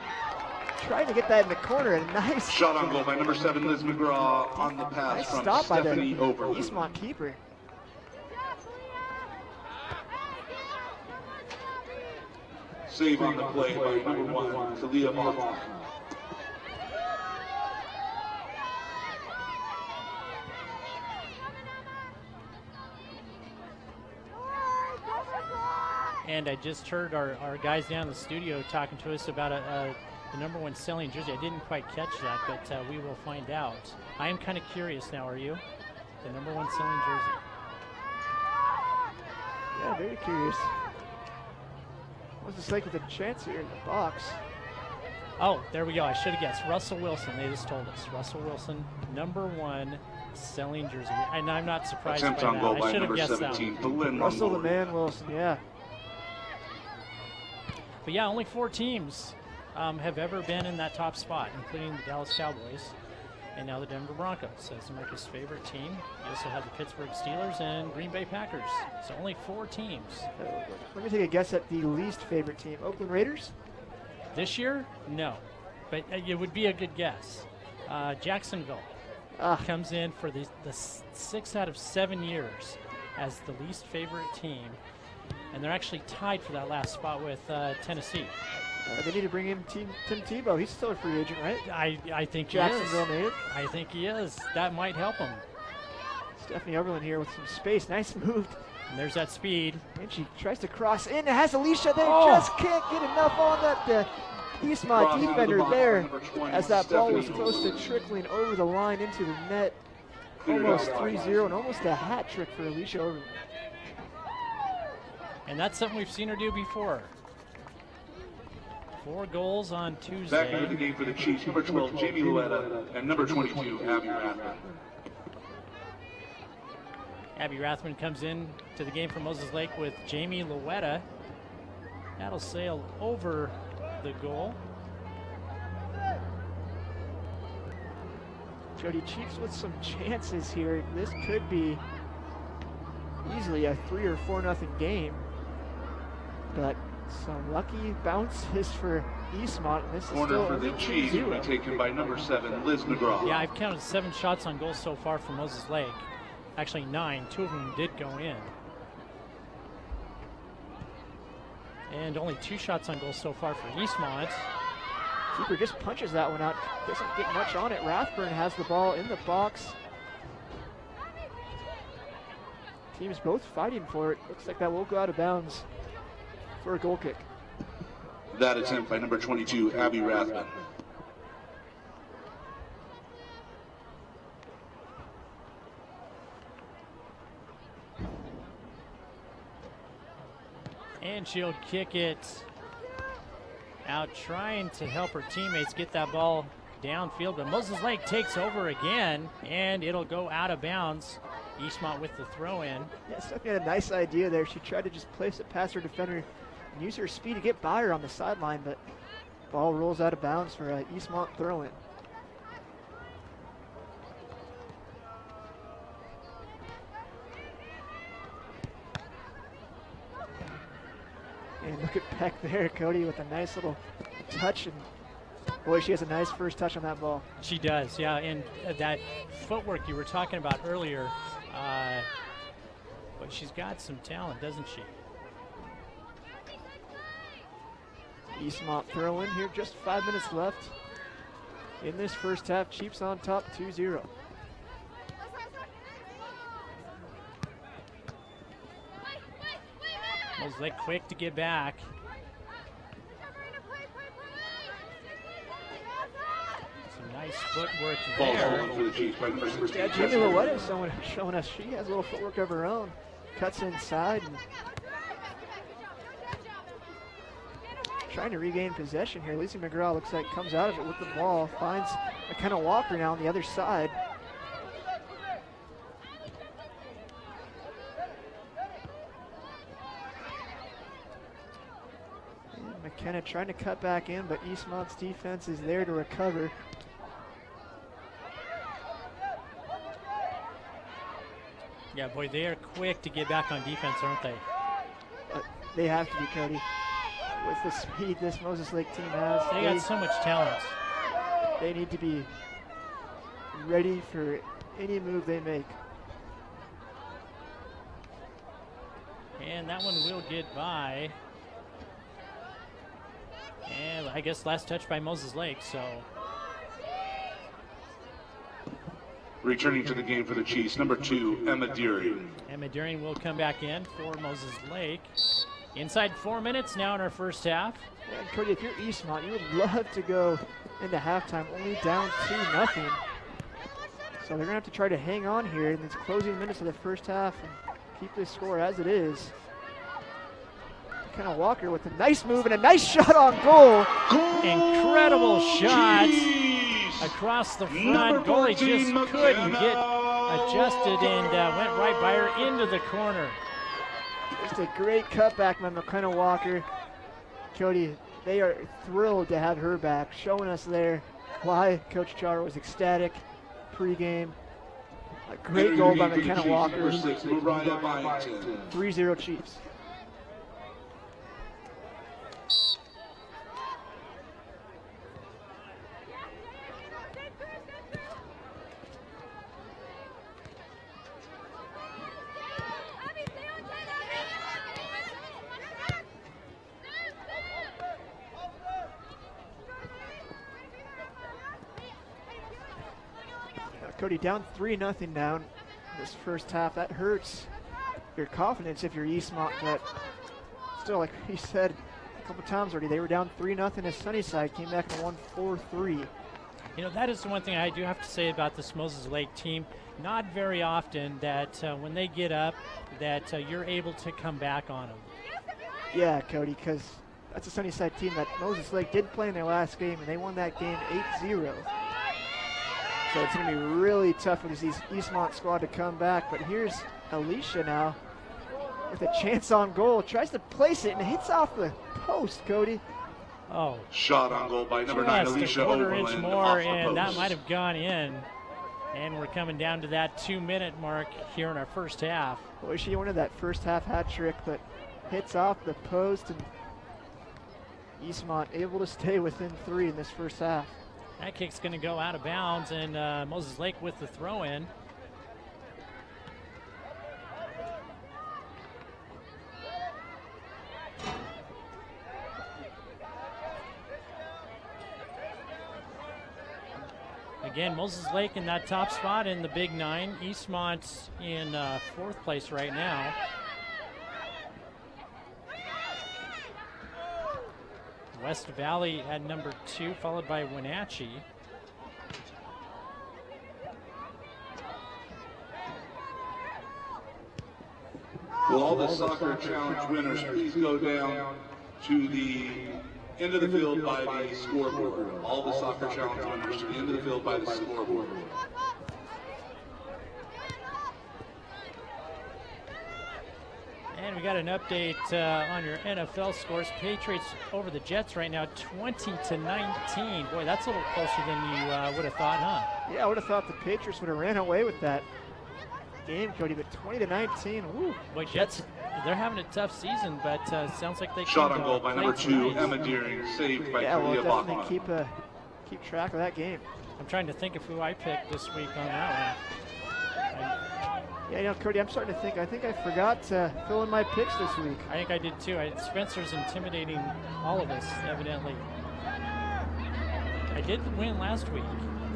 trying to get that in the corner. A nice shot on goal by number 7, Liz McGraw, on the pass nice from stop by the Stephanie Overland. Eastmont keeper. Save on the play by number 1, Talia Martin. And I just heard our guys down in the studio talking to us about the number 1 selling jersey. I didn't quite catch that, but we will find out. I am kind of curious now, are you? The number 1 selling jersey. Yeah, very curious. Moses Lake with a chance here in the box. Oh, there we go. I should have guessed. Russell Wilson, they just told us. Russell Wilson, number 1 selling jersey. And I'm not surprised Attempt by on that. goal I by should have number guessed 17, that. Belen Russell the Longoria. Man Wilson, yeah. But yeah, only 4 teams have ever been in that top spot, including the Dallas Cowboys and now the Denver Broncos. So it's America's favorite team. You also have the Pittsburgh Steelers and Green Bay Packers. So only 4 teams. Let me take a guess at the least favorite team. Oakland Raiders? This year, no. But it would be a good guess. Jacksonville. comes in for the 6 out of 7 years as the least favorite team. And they're actually tied for that last spot with Tennessee. They need to bring in Tim Tebow. He's still a free agent, right? I think Jacksonville made it. I think he is. That might help him. Stephanie Overland here with some space. Nice move. And there's that speed. And she tries to cross in. It has Alicia there. Oh. Just can't get enough on that Eastmont defender there as that ball was close to trickling over the line into the net. Almost 3-0 and almost a hat trick for Alicia Overland. And that's something we've seen her do before. 4 goals on Tuesday. Back into the game for the Chiefs, number 12, Jamie Luetta, and number 22, Abby Rathman. Abby Rathman comes in to the game for Moses Lake with Jamie Luetta. That'll sail over the goal. Jody, Chiefs with some chances here. This could be easily a 3 or 4-0 game. But some lucky bounces for Eastmont. And this is Corner still for the Chiefs will be taken by number 7, Liz McGraw. Yeah, I've counted 7 shots on goal so far for Moses Lake. Actually 9, 2 of them did go in. And only 2 shots on goal so far for Eastmont. Keeper just punches that one out. Doesn't get much on it. Rathburn has the ball in the box. Teams both fighting for it. Looks like that will go out of bounds for a goal kick. That attempt by number 22, Abby Rathman. And she'll kick it out, trying to help her teammates get that ball downfield. But Moses Lake takes over again, and it'll go out of bounds. Eastmont with the throw in. Yeah, Stephanie had a nice idea there. She tried to just place it past her defender and use her speed to get by her on the sideline, but ball rolls out of bounds for a Eastmont throw in. And look at Peck there, Cody, with a nice little touch. And boy, she has a nice first touch on that ball. She does, yeah. And that footwork you were talking about earlier, but she's got some talent, doesn't she? Eastmont throw in here, just 5 minutes left in this first half. Chiefs on top 2-0. Moses Lake quick to get back. Some nice footwork there. Yeah, Jamie Luetta is showing us she has a little footwork of her own. Cuts inside and trying to regain possession here. Lizzie McGraw looks like comes out of it with the ball, finds McKenna Walker now on the other side. And McKenna trying to cut back in, but Eastmont's defense is there to recover. Yeah, boy, they are quick to get back on defense, aren't they? They have to be, Cody. With the speed this Moses Lake team has. They got so much talent. They need to be ready for any move they make. And that one will get by. And I guess last touch by Moses Lake, so. Returning to the game for the Chiefs, number 2, Emma Deering. Emma Deering will come back in for Moses Lake. Inside 4 minutes now in our first half. Yeah, and Cody, if you're Eastmont, you would love to go into halftime only down 2-0. So they're going to have to try to hang on here in these closing minutes of the first half and keep this score as it is. McKenna Walker with a nice move and a nice shot on goal. Incredible shot across the front. Goalie just couldn't get adjusted and went right by her into the corner. Just a great cutback by McKenna Walker. Cody, they are thrilled to have her back, showing us there why Coach Char was ecstatic pregame. A great goal by McKenna Walker. 3-0 Chiefs. Cody, down 3-0 down this first half. That hurts your confidence if you're Eastmont, but still, like you said a couple times already, they were down 3-0 as Sunnyside came back and won 4-3. You know, that is the one thing I do have to say about this Moses Lake team. Not very often that when they get up that you're able to come back on them. Yeah, Cody, because that's a Sunnyside team that Moses Lake did play in their last game, and they won that game 8-0. So it's going to be really tough for this Eastmont squad to come back. But here's Alicia now with a chance on goal. Tries to place it and hits off the post, Cody. Oh. Shot on goal by number 9, Alicia Just a quarter-inch Overland. more, and that might have gone in. And we're coming down to that 2-minute mark here in our first half. Boy, she wanted that first half hat trick, but hits off the post, and Eastmont able to stay within 3 in this first half. That kick's going to go out of bounds, and Moses Lake with the throw-in. Again, Moses Lake in that top spot in the Big 9. Eastmont's in 4th place right now. West Valley at number 2, followed by Wenatchee. Will all the soccer challenge winners please go down to the end of the field by the scoreboard? All the soccer challenge winners to the end of the field by the scoreboard. And we got an update on your NFL scores. Patriots over the Jets right now, 20-19. Boy, that's a little closer than you would have thought, huh? Yeah, I would have thought the Patriots would have ran away with that game, Cody, but 20-19. Woo. Boy, Jets, they're having a tough season, but sounds like they Shot can on goal by number 2, Emma Deering, saved by yeah, Kalia we'll Bachmann. definitely keep track of that game. I'm trying to think of who I picked this week on that one. Yeah, you know, Cody, I'm starting to think, I think I forgot to fill in my picks this week. I think I did too. Spencer's intimidating all of us, evidently. I did win last week.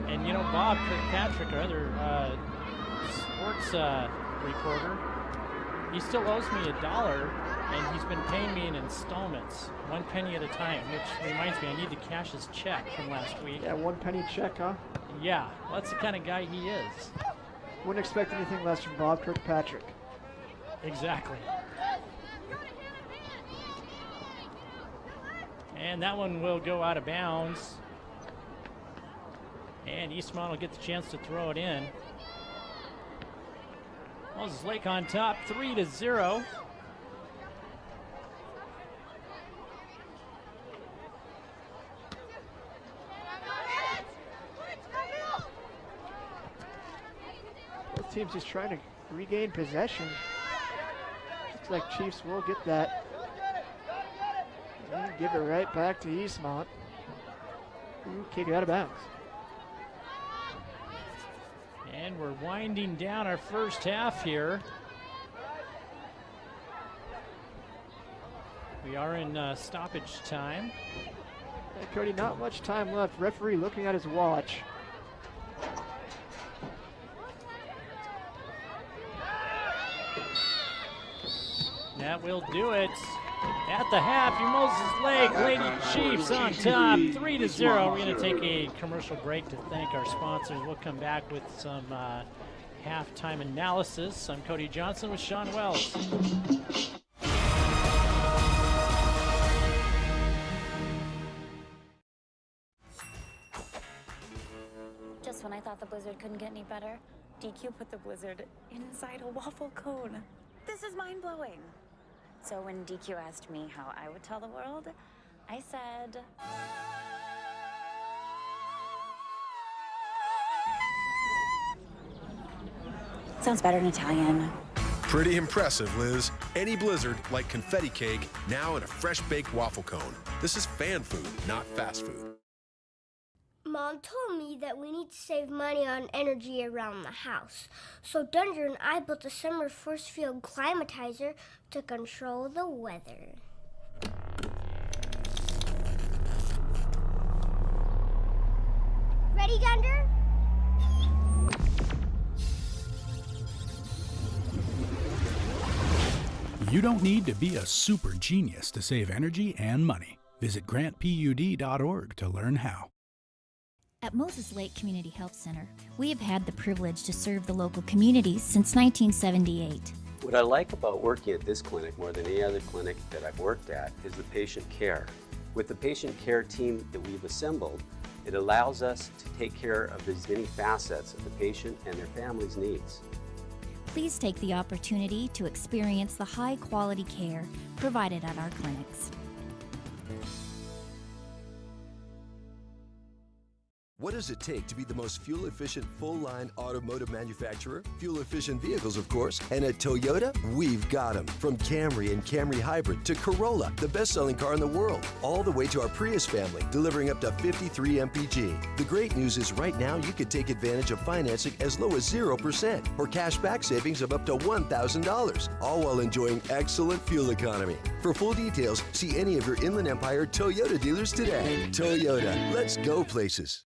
And you know, Bob Kirkpatrick, our other sports reporter, he still owes me $1, and he's been paying me in installments, 1 penny at a time, which reminds me I need to cash his check from last week. Yeah, 1 penny check, huh? Yeah, well, that's the kind of guy he is. Wouldn't expect anything less from Bob Kirkpatrick. Exactly. And that one will go out of bounds. And Eastmont will get the chance to throw it in. Moses Lake on top, 3-0. Both teams just trying to regain possession. Looks like Chiefs will get that. And give it right back to Eastmont, who kick it out of bounds. And we're winding down our first half here. We are in stoppage time. Hey, Cody, not much time left. Referee looking at his watch. That will do it. At the half, your Moses Lake Lady Chiefs on top, 3-0. We're going to take a commercial break to thank our sponsors. We'll come back with some halftime analysis. I'm Cody Johnson with Sean Wells. Just when I thought the blizzard couldn't get any better, DQ put the blizzard inside a waffle cone. This is mind-blowing. So when DQ asked me how I would tell the world, I said... Sounds better in Italian. Pretty impressive, Liz. Any blizzard, like confetti cake, now in a fresh baked waffle cone. This is fan food, not fast food. Mom told me that we need to save money on energy around the house. So Dunder and I built a summer force field climatizer to control the weather. Ready, Dunder? You don't need to be a super genius to save energy and money. Visit grantpud.org to learn how. At Moses Lake Community Health Center, we have had the privilege to serve the local communities since 1978. What I like about working at this clinic more than any other clinic that I've worked at is the patient care. With the patient care team that we've assembled, it allows us to take care of these many facets of the patient and their family's needs. Please take the opportunity to experience the high-quality care provided at our clinics. What does it take to be the most fuel-efficient full-line automotive manufacturer? Fuel-efficient vehicles, of course. And at Toyota, we've got them. From Camry and Camry Hybrid to Corolla, the best-selling car in the world, all the way to our Prius family, delivering up to 53 mpg. The great news is right now you can take advantage of financing as low as 0% or cash back savings of up to $1,000, all while enjoying excellent fuel economy. For full details, see any of your Inland Empire Toyota dealers today. Toyota, let's go places.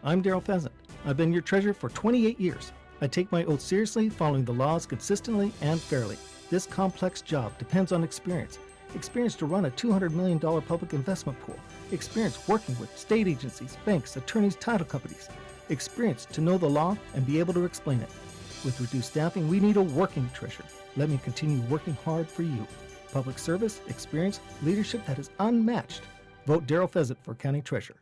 I'm Daryl Pheasant. I've been your treasurer for 28 years. I take my oath seriously, following the laws consistently and fairly. This complex job depends on experience. Experience to run a $200 million public investment pool. Experience working with state agencies, banks, attorneys, title companies. Experience to know the law and be able to explain it. With reduced staffing, we need a working treasurer. Let me continue working hard for you. Public service, experience, leadership that is unmatched. Vote Daryl Pheasant for County Treasurer.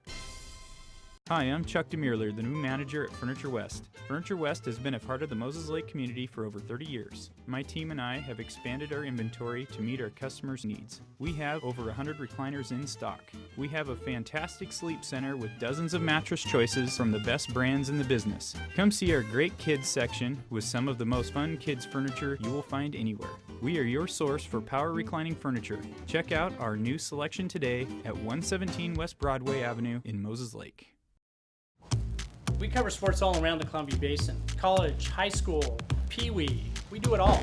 Hi, I'm Chuck DeMuerler, the new manager at Furniture West. Furniture West has been a part of the Moses Lake community for over 30 years. My team and I have expanded our inventory to meet our customers' needs. We have over 100 recliners in stock. We have a fantastic sleep center with dozens of mattress choices from the best brands in the business. Come see our great kids section with some of the most fun kids furniture you will find anywhere. We are your source for power reclining furniture. Check out our new selection today at 117 West Broadway Avenue in Moses Lake. We cover sports all around the Columbia Basin. College, high school, pee-wee. We do it all.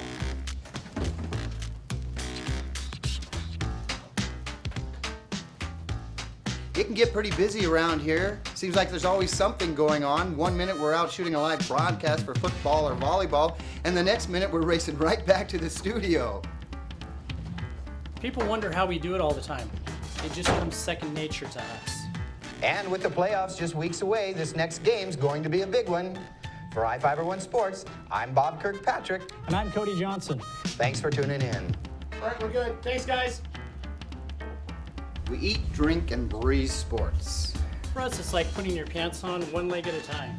It can get pretty busy around here. Seems like there's always something going on. 1 minute we're out shooting a live broadcast for football or volleyball, and the next minute we're racing right back to the studio. People wonder how we do it all the time. It just comes second nature to us. And with the playoffs just weeks away, this next game's going to be a big one. For iFIBER 1 Sports, I'm Bob Kirkpatrick. And I'm Cody Johnson. Thanks for tuning in. All right, we're good. Thanks, guys. We eat, drink, and breathe sports. For us, it's like putting your pants on one leg at a time.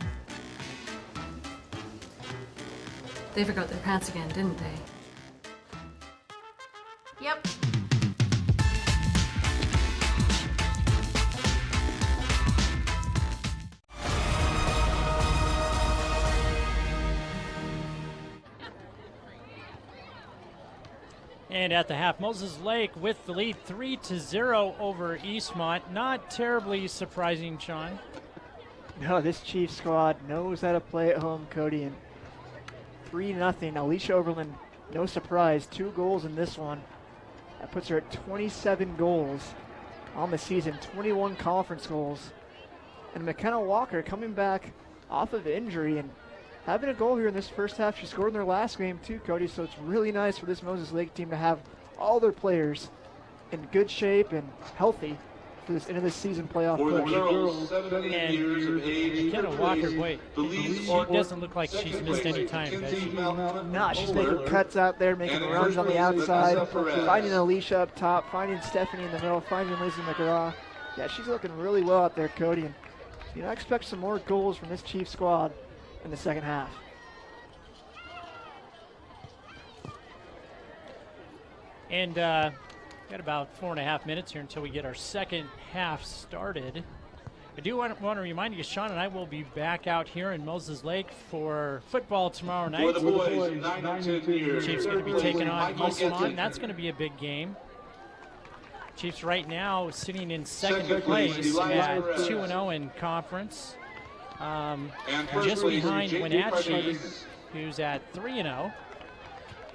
They forgot their pants again, didn't they? Yep. And at the half, Moses Lake with the lead 3-0 over Eastmont. Not terribly surprising, Sean. No, this Chiefs squad knows how to play at home, Cody. And 3-0. Alicia Oberlin, no surprise, 2 goals in this one. That puts her at 27 goals on the season, 21 conference goals. And McKenna Walker coming back off of injury and having a goal here in this first half. She scored in their last game too, Cody, so it's really nice for this Moses Lake team to have all their players in good shape and healthy for this end of this season playoff For the push. girls 7 to 8 years of age, McKenna Walker, boy, she doesn't look like she's missed any time, does she? Nah, she's making cuts out there, making runs on the outside, finding Alicia up top, finding Stephanie in the middle, finding Lizzie McGraw. Yeah, she's looking really well out there, Cody. And I expect some more goals from this Chiefs squad in the second half. And got about 4.5 minutes here until we get our second half started. I do want to remind you, Sean and I will be back out here in Moses Lake for football tomorrow night. For the boys, 9 to 10 years. Chiefs going to be taking on Eastmont. That's going to be a big game. Chiefs right now sitting in second place at 2-0 in conference. Just behind Wenatchee, who's at 3-0.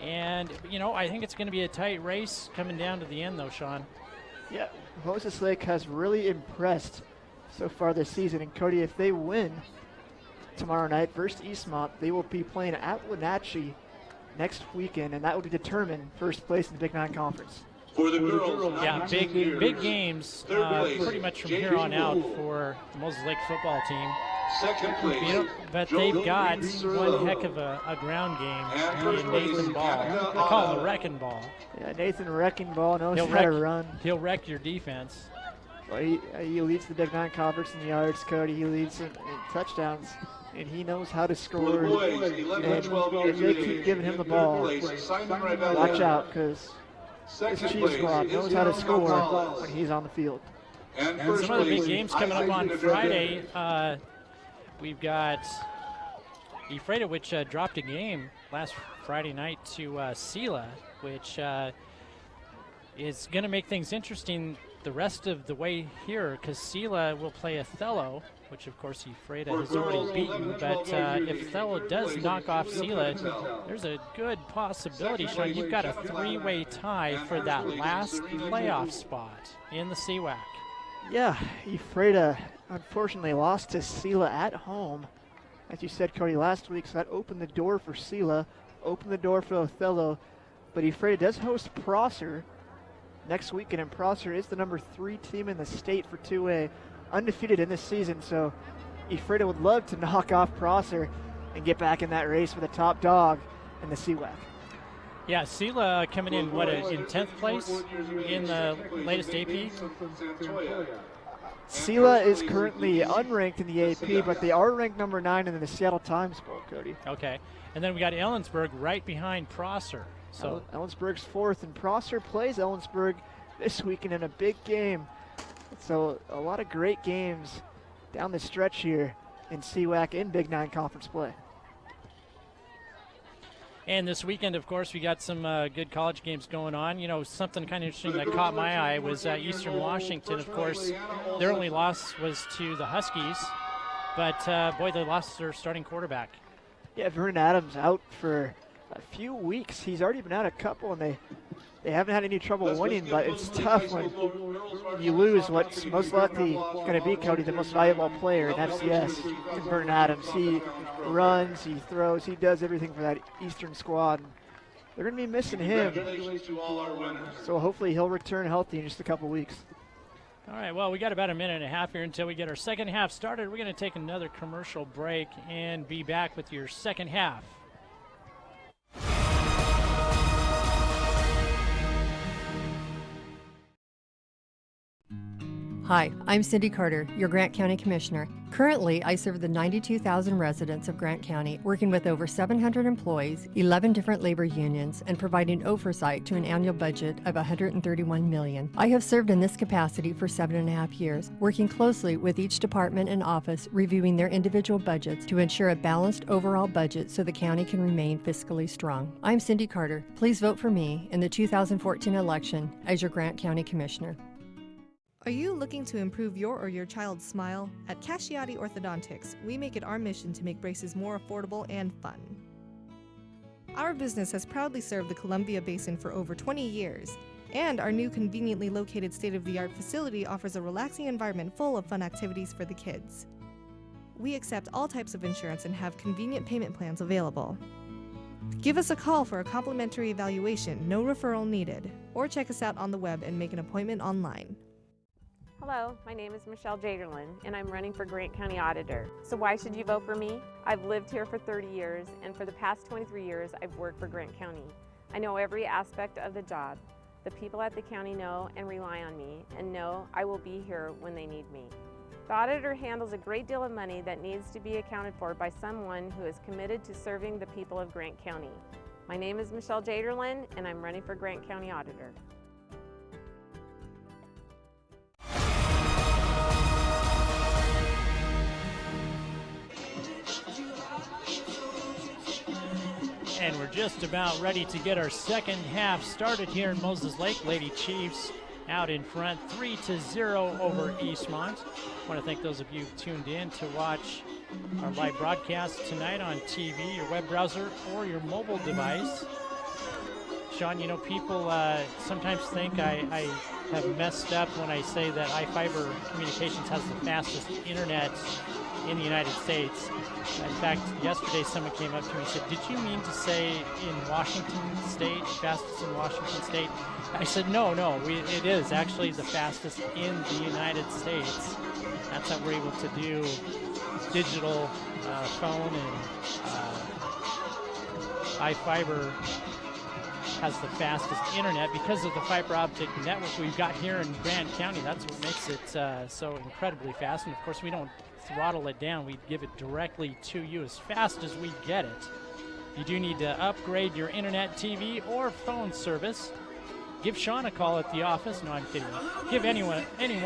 And, I think it's going to be a tight race coming down to the end, though, Sean. Yeah, Moses Lake has really impressed so far this season. And, Cody, if they win tomorrow night versus Eastmont, they will be playing at Wenatchee next weekend, and that will determine first place in the Big Nine Conference. For the girls, yeah, big games pretty much from here on out for the Moses Lake football team. Second place, but they've got one heck of a ground game in Nathan Ball. I call him the Wrecking Ball. Yeah, Nathan Wrecking Ball knows how to run. He'll wreck your defense. Well, he leads the Big Nine Conference in yards, Cody. He leads in touchdowns, and he knows how to score. Boys, 11 and 12 if they keep giving him the ball, watch out, because this Chiefs squad knows how to score when he's on the field. And some of the big games coming up on Friday. We've got Ephrata, which dropped a game last Friday night to Sela, which is going to make things interesting the rest of the way here, because Sela will play Othello, which of course Ephrata has already beaten. But if Othello does knock off Sela, there's a good possibility, Sean, you've got a three-way tie for that last playoff spot in the CWAC. Yeah, Ephrata unfortunately lost to Sela at home, as you said, Cody, last week, so that opened the door for Sela, opened the door for Othello, but Ephrata does host Prosser next weekend, and Prosser is the number 3 team in the state for 2A, undefeated in this season, so Ephrata would love to knock off Prosser and get back in that race for the top dog in the CWAC. Yeah, Sela coming in, in 10th place in the latest AP? Sela is currently unranked in the AP, but they are ranked number 9 in the Seattle Times poll, Cody. Okay, and then we got Ellensburg right behind Prosser. So Ellensburg's 4th, and Prosser plays Ellensburg this weekend in a big game. So a lot of great games down the stretch here in CWAC in Big Nine Conference play. And this weekend, of course, we got some good college games going on. You know, something kind of interesting that caught my eye was Eastern Washington. Of course, their only loss was to the Huskies. But, boy, they lost their starting quarterback. Yeah, Vernon Adams out for a few weeks. He's already been out a couple, and they haven't had any trouble winning, but it's tough when you lose what's most likely going to be, Cody, the most valuable player in FCS, in Vernon Adams. He runs, he throws, he does everything for that Eastern squad. They're going to be missing him, so hopefully he'll return healthy in just a couple weeks. All right, well, we got about a minute and a half here until we get our second half started. We're going to take another commercial break and be back with your second half. Hi, I'm Cindy Carter, your Grant County Commissioner. Currently, I serve the 92,000 residents of Grant County, working with over 700 employees, 11 different labor unions, and providing oversight to an annual budget of $131 million. I have served in this capacity for 7.5 years, working closely with each department and office, reviewing their individual budgets to ensure a balanced overall budget so the county can remain fiscally strong. I'm Cindy Carter. Please vote for me in the 2014 election as your Grant County Commissioner. Are you looking to improve your or your child's smile? At Casciati Orthodontics, we make it our mission to make braces more affordable and fun. Our business has proudly served the Columbia Basin for over 20 years, and our new conveniently located state-of-the-art facility offers a relaxing environment full of fun activities for the kids. We accept all types of insurance and have convenient payment plans available. Give us a call for a complimentary evaluation, no referral needed, or check us out on the web and make an appointment online. Hello, my name is Michelle Jaderlin, and I'm running for Grant County Auditor. So why should you vote for me? I've lived here for 30 years, and for the past 23 years, I've worked for Grant County. I know every aspect of the job. The people at the county know and rely on me, and know I will be here when they need me. The auditor handles a great deal of money that needs to be accounted for by someone who is committed to serving the people of Grant County. My name is Michelle Jaderlin, and I'm running for Grant County Auditor. And we're just about ready to get our second half started here in Moses Lake. Lady Chiefs out in front, 3-0 over Eastmont. I want to thank those of you who tuned in to watch our live broadcast tonight on TV, your web browser, or your mobile device. Sean, you know, people sometimes think I have messed up when I say that iFIBER Communications has the fastest internet in the United States. In fact, yesterday someone came up to me and said, "Did you mean to say in Washington State, fastest in Washington State?" I said, no, it is actually the fastest in the United States. That's how we're able to do digital phone, and iFIBER has the fastest internet because of the fiber optic network we've got here in Grant County. That's what makes it so incredibly fast. And of course, we don't throttle it down. We give it directly to you as fast as we get it. If you do need to upgrade your internet, TV, or phone service, give Sean a call at the office. No, I'm kidding. Give any one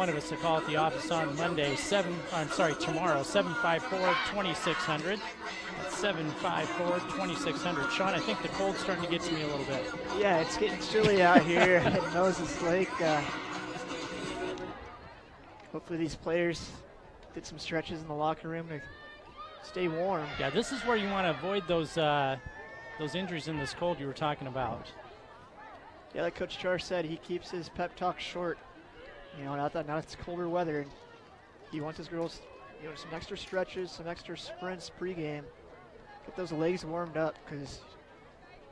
of us a call at the office on Monday, tomorrow, 754-2600. That's 754-2600. Sean, I think the cold's starting to get to me a little bit. Yeah, it's getting chilly out here at Moses Lake. Hopefully these players did some stretches in the locker room to stay warm. Yeah, this is where you want to avoid those injuries in this cold you were talking about. Yeah, like Coach Char said, he keeps his pep talk short. You know, now it's colder weather, and he wants his girls, you know, some extra stretches, some extra sprints pregame. Get those legs warmed up, because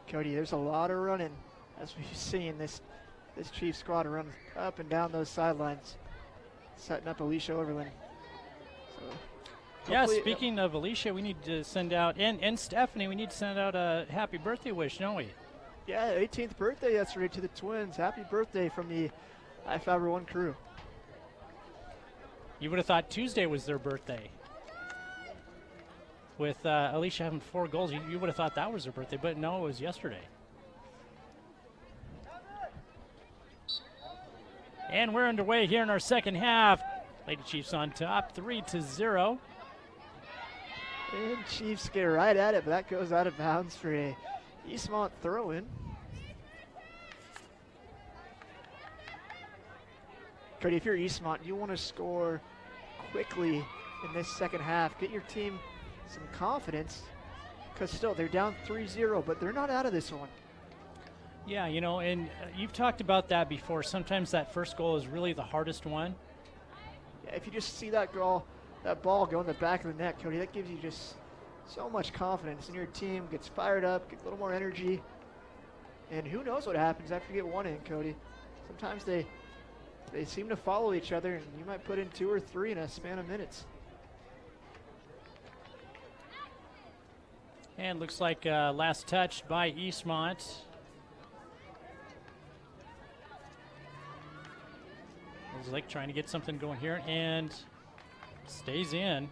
Cody, there's a lot of running as we've seen this Chiefs squad run up and down those sidelines, setting up Alicia Overland. So yeah, speaking of Alicia, we need to send out, and Stephanie, we need to send out a happy birthday wish, don't we? Yeah, 18th birthday yesterday to the twins. Happy birthday from the iFIBER 1 crew. You would have thought Tuesday was their birthday. With Alicia having 4 goals, you would have thought that was her birthday, but no, it was yesterday. And we're underway here in our second half. Lady Chiefs on top, 3-0. And Chiefs get right at it, but that goes out of bounds for a Eastmont throw-in. Cody, if you're Eastmont, you want to score quickly in this second half. Get your team some confidence, because still they're down 3-0, but they're not out of this one. Yeah, you know, and you've talked about that before. Sometimes that first goal is really the hardest one. Yeah, if you just see that ball go in the back of the net, Cody, that gives you just so much confidence, and your team gets fired up, get a little more energy. And who knows what happens after you get one in, Cody. Sometimes they seem to follow each other, and you might put in 2 or 3 in a span of minutes. And looks like last touch by Eastmont. Moses Lake trying to get something going here, and stays in.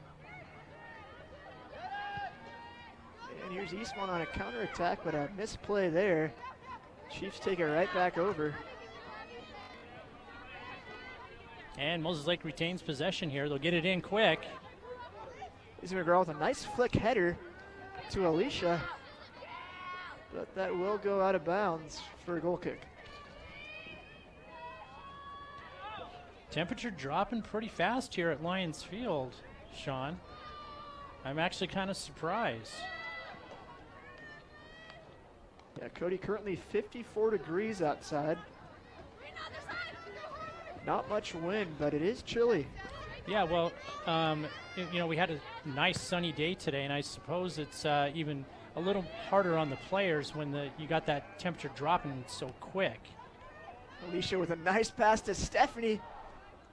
And here's Eastmont on a counterattack, but a misplay there. Chiefs take it right back over. And Moses Lake retains possession here. They'll get it in quick. Izzy McGraw with a nice flick header to Alicia, but that will go out of bounds for a goal kick. Temperature dropping pretty fast here at Lions Field, Sean. I'm actually kind of surprised. Yeah, Cody, currently 54 degrees outside. Not much wind, but it is chilly. Yeah, well, you know, we had a nice sunny day today, and I suppose it's even a little harder on the players when you got that temperature dropping so quick. Alicia with a nice pass to Stephanie.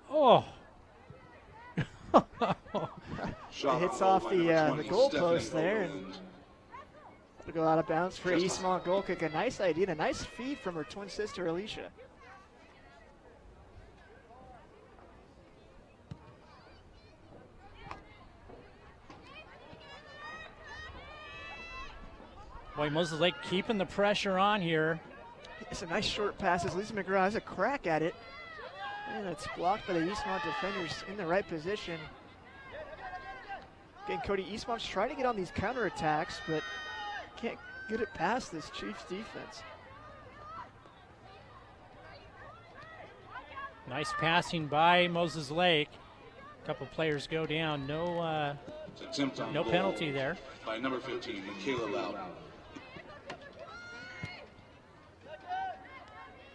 Oh. It hits off the goal post there, and it'll go out of bounds for Eastmont goal kick. A nice idea, and a nice feed from her twin sister, Alicia. Boy, Moses Lake keeping the pressure on here. It's a nice short pass as Lisa McGraw has a crack at it. And it's blocked by the Eastmont defenders in the right position. Again, Cody, Eastmont's trying to get on these counterattacks, but can't get it past this Chiefs defense. Nice passing by Moses Lake. A couple players go down. No penalty there. By number 15, Michaela Loud.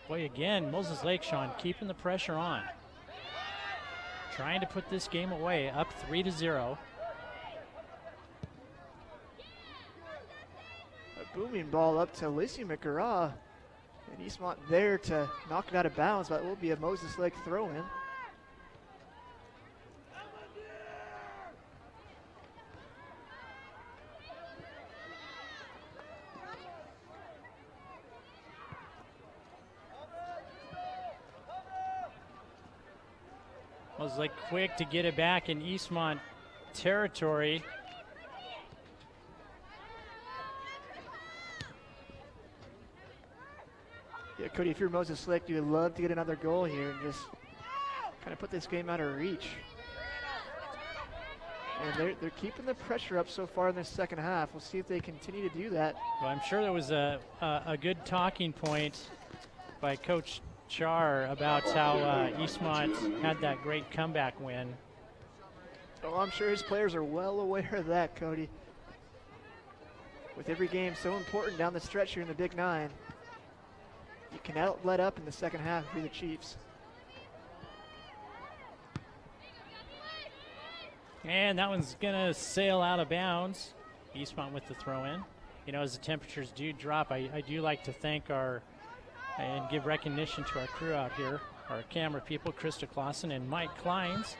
Boy, again, Moses Lake, Sean, keeping the pressure on. Trying to put this game away, up 3-0. booming ball up to Lacey McGraw. And Eastmont there to knock it out of bounds, but it will be a Moses Lake throw-in. Was like quick to get it back in Eastmont territory. Yeah, Cody, if you're Moses Lake, you would love to get another goal here and just kind of put this game out of reach. And they're keeping the pressure up so far in the second half. We'll see if they continue to do that. Well, I'm sure there was a good talking point by Coach Char about how Eastmont had that great comeback win. Oh, I'm sure his players are well aware of that, Cody. With every game so important down the stretch here in the Big Nine, you cannot let up in the second half if you're the Chiefs. And that one's gonna sail out of bounds. Eastmont with the throw in. You know, as the temperatures do drop, I do like to thank and give recognition to our crew out here, our camera people, Krista Clausen and Mike Kleins.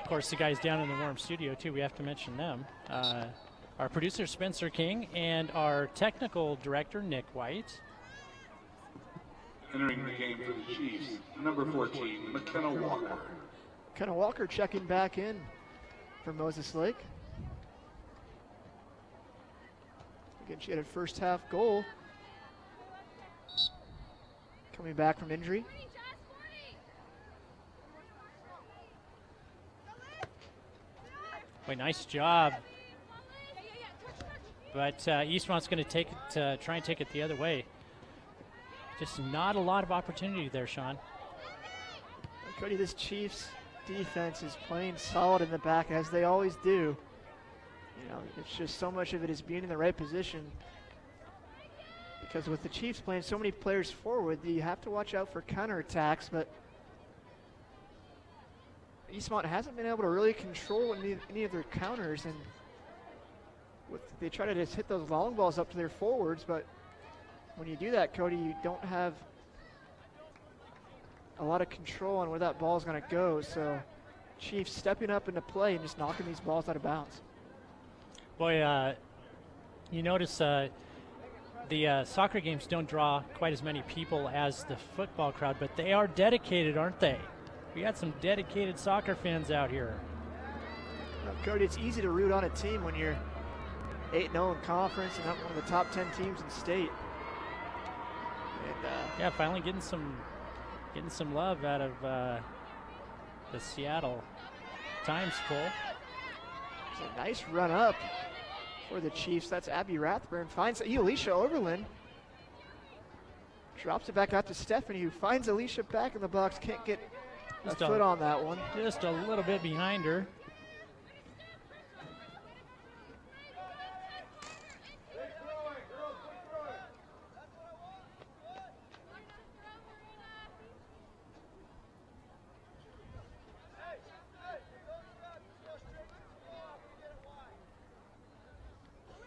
Of course, the guys down in the warm studio too, we have to mention them. Our producer, Spencer King, and our technical director, Nick White. Entering the game for the Chiefs, number 14, McKenna Walker. McKenna Walker checking back in for Moses Lake. Again, she had a first half goal. Coming back from injury. Wait, nice job. But Eastmont's going to take it, try and take it the other way. Just not a lot of opportunity there, Sean. Cody, this Chiefs defense is playing solid in the back, as they always do. You know, it's just so much of it is being in the right position. Because with the Chiefs playing so many players forward, you have to watch out for counterattacks, but Eastmont hasn't been able to really control any of their counters, and they try to just hit those long balls up to their forwards, but when you do that, Cody, you don't have a lot of control on where that ball is going to go, so Chiefs stepping up into play and just knocking these balls out of bounds. Boy, you notice the soccer games don't draw quite as many people as the football crowd, but they are dedicated, aren't they? We got some dedicated soccer fans out here. Well, Cody, it's easy to root on a team when you're 8-0 in conference and not one of the top 10 teams in state. And, yeah, finally getting some love out of the Seattle Times poll. It's a nice run up for the Chiefs. That's Abby Rathburn. Finds Alicia Overland. Drops it back out to Stephanie, who finds Alicia back in the box. Can't get a foot on that one. Just a little bit behind her.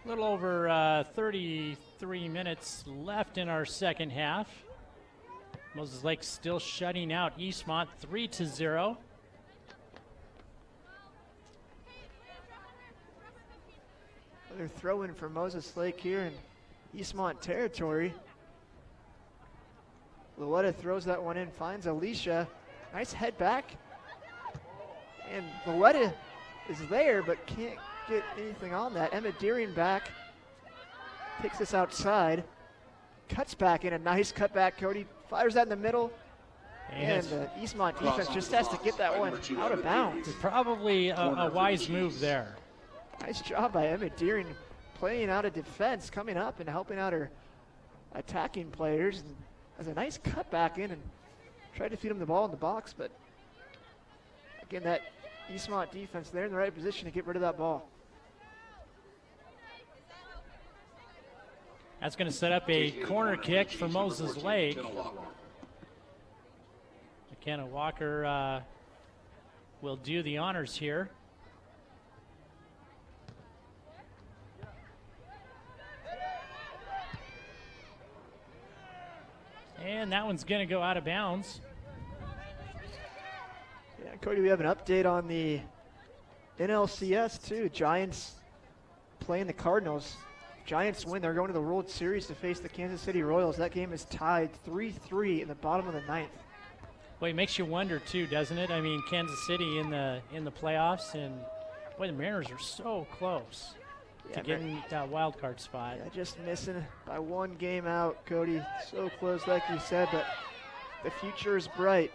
A little over 33 minutes left in our second half. Moses Lake still shutting out Eastmont 3-0. Another throw in for Moses Lake here in Eastmont territory. Luetta throws that one in, finds Alicia. Nice head back. And Luetta is there, but can't get anything on that. Emma Deering back, takes this outside, cuts back in a nice cutback. Cody fires that in the middle, and Eastmont defense just has to get that one out of bounds. Probably a wise move there. Nice job by Emma Deering playing out of defense, coming up and helping out her attacking players. And has a nice cut back in and tried to feed him the ball in the box, but again, that Eastmont defense, they're in the right position to get rid of that ball. That's going to set up a corner kick for Moses Lake. McKenna Walker will do the honors here. And that one's going to go out of bounds. Yeah, Cody, we have an update on the NLCS too. Giants playing the Cardinals. Giants win. They're going to the World Series to face the Kansas City Royals. That game is tied 3-3 in the bottom of the ninth. Well, it makes you wonder too, doesn't it? I mean, Kansas City in the playoffs, and boy, the Mariners are so close to getting that wild card spot. Yeah, just missing by one game out, Cody. So close, like you said, but the future is bright.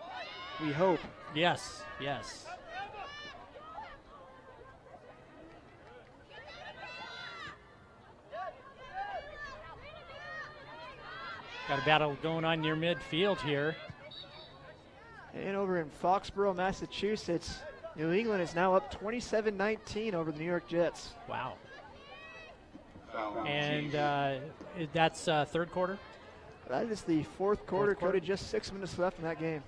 We hope. Yes, yes. Got a battle going on near midfield here. And over in Foxborough, Massachusetts, New England is now up 27-19 over the New York Jets. Wow. And that's third quarter? That is the fourth quarter. Cody, just 6 minutes left in that game.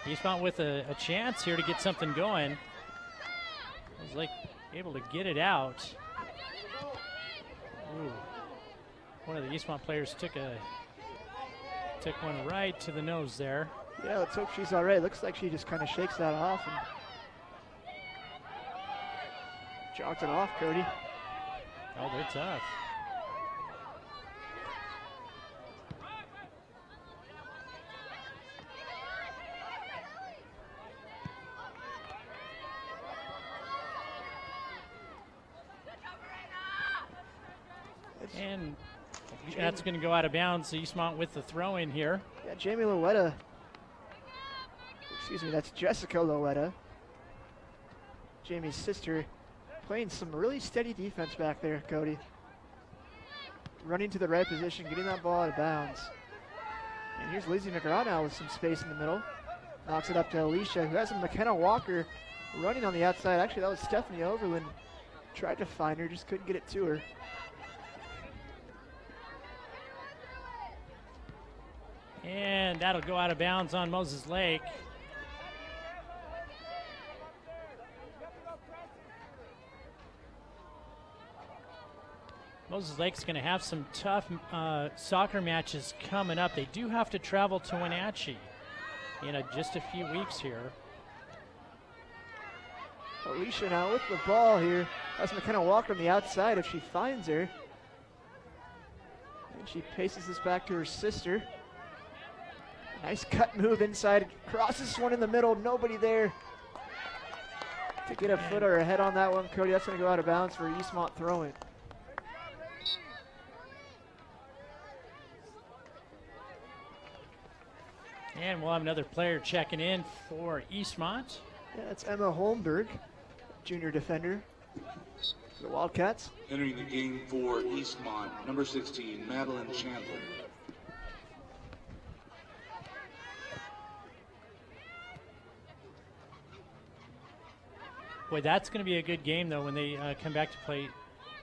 Eastmont with a chance here to get something going. Was like able to get it out. Ooh. One of the Eastmont players took one right to the nose there. Yeah, let's hope she's all right. Looks like she just kind of shakes that off and jogs it off, Cody. Oh, they're tough. And that's going to go out of bounds. Eastmont with the throw in here. Yeah, Jamie Loetta. Excuse me, that's Jessica Loetta. Jamie's sister, playing some really steady defense back there, Cody. Running to the right position, getting that ball out of bounds. And here's Lizzie McGraw now with some space in the middle. Knocks it up to Alicia, who has a McKenna Walker running on the outside. Actually, that was Stephanie Overland. Tried to find her, just couldn't get it to her. And that'll go out of bounds on Moses Lake. Moses Lake's going to have some tough soccer matches coming up. They do have to travel to Wenatchee in just a few weeks here. Alicia now with the ball here. That's McKenna Walker on the outside if she finds her. And she paces this back to her sister. Nice cut move inside, crosses one in the middle, nobody there to get a foot or a head on that one, Cody. That's going to go out of bounds for Eastmont throwing. And we'll have another player checking in for Eastmont. Yeah, that's Emma Holmberg, junior defender for the Wildcats. Entering the game for Eastmont, number 16, Madeline Chandler. Boy, that's going to be a good game, though, when they come back to play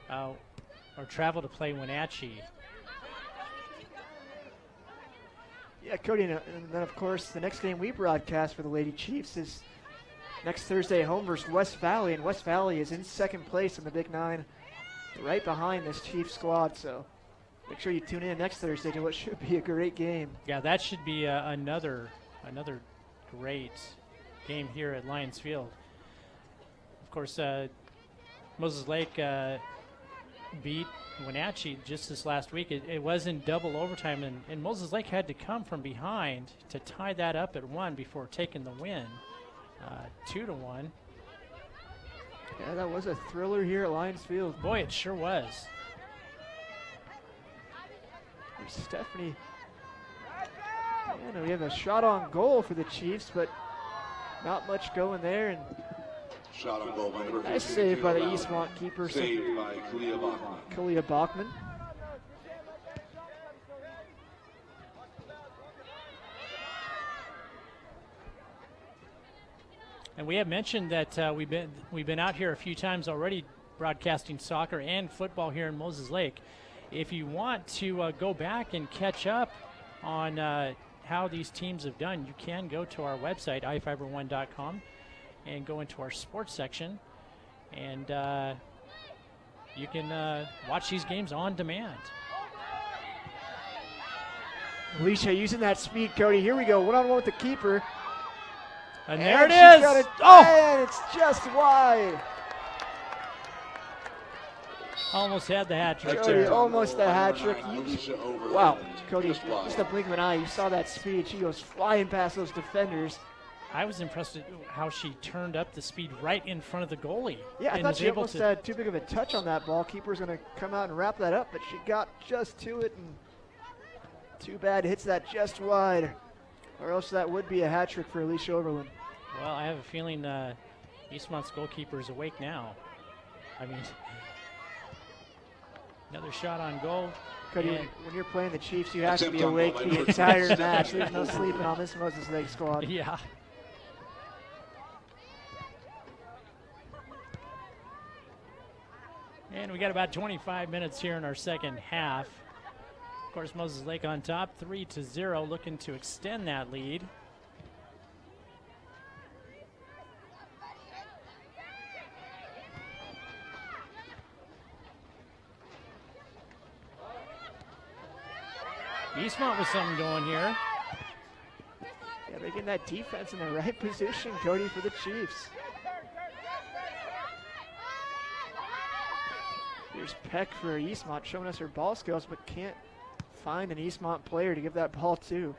or travel to play Wenatchee. Yeah, Cody, and then, of course, the next game we broadcast for the Lady Chiefs is next Thursday at home versus West Valley, and West Valley is in second place in the Big Nine, right behind this Chiefs squad, so make sure you tune in next Thursday to what should be a great game. Yeah, that should be another great game here at Lions Field. Of course, Moses Lake beat Wenatchee just this last week. It was in double overtime, and Moses Lake had to come from behind to tie that up at 1 before taking the win, 2-1. Yeah, that was a thriller here at Lions Field. Boy, it sure was. There's Stephanie. And we have a shot on goal for the Chiefs, but not much going there. And shot on goal by number 15. Nice save by the Eastmont keeper. Saved by Kalia Bachman. Kalia Bachman. And we have mentioned that we've been out here a few times already broadcasting soccer and football here in Moses Lake. If you want to go back and catch up on how these teams have done, you can go to our website, iFIBER1.com. and go into our sports section. And you can watch these games on demand. Alicia using that speed, Cody. Here we go, one-on-one with the keeper. And there it she's is. got it, Oh! and it's just wide. Almost had the hat trick Cody, there. almost the hat trick. Wow, Cody, Just wide. just a blink of an eye. You saw that speed. She goes flying past those defenders. I was impressed with how she turned up the speed right in front of the goalie. Yeah, I and thought was she able almost to. had too big of a touch on that ball. Keeper's going to come out and wrap that up, but she got just to it, and too bad hits that just wide, or else that would be a hat trick for Alicia Overland. Well, I have a feeling Eastmont's goalkeeper is awake now. I mean, another shot on goal. Cody, and when you're playing the Chiefs, you have to be Attempt on awake goal by the number entire 27. match. There's no sleeping on this Moses Lake squad. Yeah. And we got about 25 minutes here in our second half. Of course, Moses Lake on top, 3-0, looking to extend that lead. Eastmont with something going here. Yeah, they're getting that defense in the right position, Cody, for the Chiefs. Here's Peck for Eastmont showing us her ball skills, but can't find an Eastmont player to give that ball to.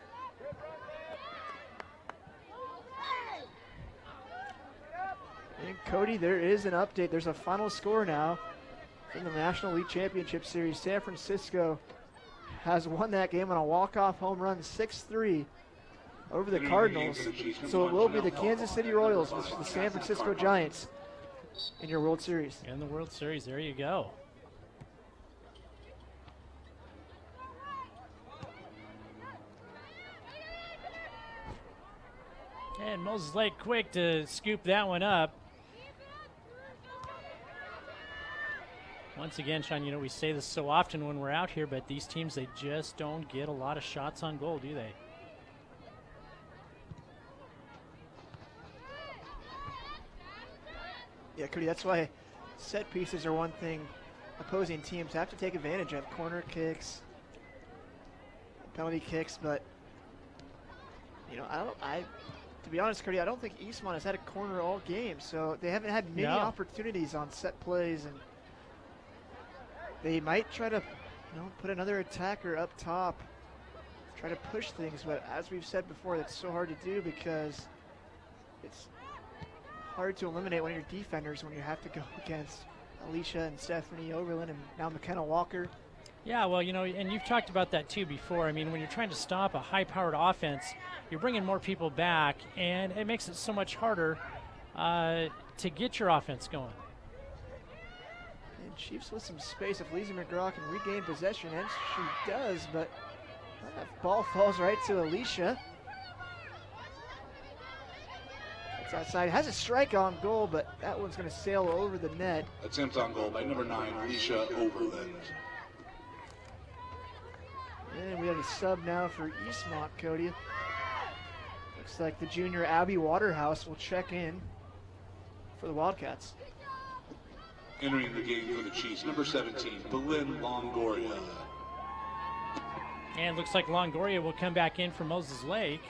And Cody, there is an update. There's a final score now in the National League Championship Series. San Francisco has won that game on a walk-off home run, 6-3 over the Cardinals. So it will be the Kansas City Royals versus the San Francisco Giants in your World Series. In the World Series, there you go. And Moses Lake quick to scoop that one up. Once again, Sean, you know, we say this so often when we're out here, but these teams, they just don't get a lot of shots on goal, do they? Yeah, Cody, that's why set pieces are one thing opposing teams have to take advantage of. Corner kicks, penalty kicks, but, you know, to be honest, Cody, I don't think Eastmont has had a corner all game, so they haven't had many opportunities on set plays, and they might try to, you know, put another attacker up top, try to push things, but as we've said before, that's so hard to do because it's hard to eliminate one of your defenders when you have to go against Alicia and Stephanie Overland and now McKenna Walker. Yeah, well, you know, and you've talked about that too before. I mean, when you're trying to stop a high-powered offense, you're bringing more people back, and it makes it so much harder to get your offense going. And Chiefs with some space. If Lizzie McGraw can regain possession, and she does, but that ball falls right to Alicia. It's outside. Has a strike on goal, but that one's going to sail over the net. Attempt on goal by number 9, Alicia Overland. And we have a sub now for Eastmont, Cody. Looks like the junior Abby Waterhouse will check in for the Wildcats. Entering the game for the Chiefs, number 17, Belen Longoria. And looks like Longoria will come back in for Moses Lake.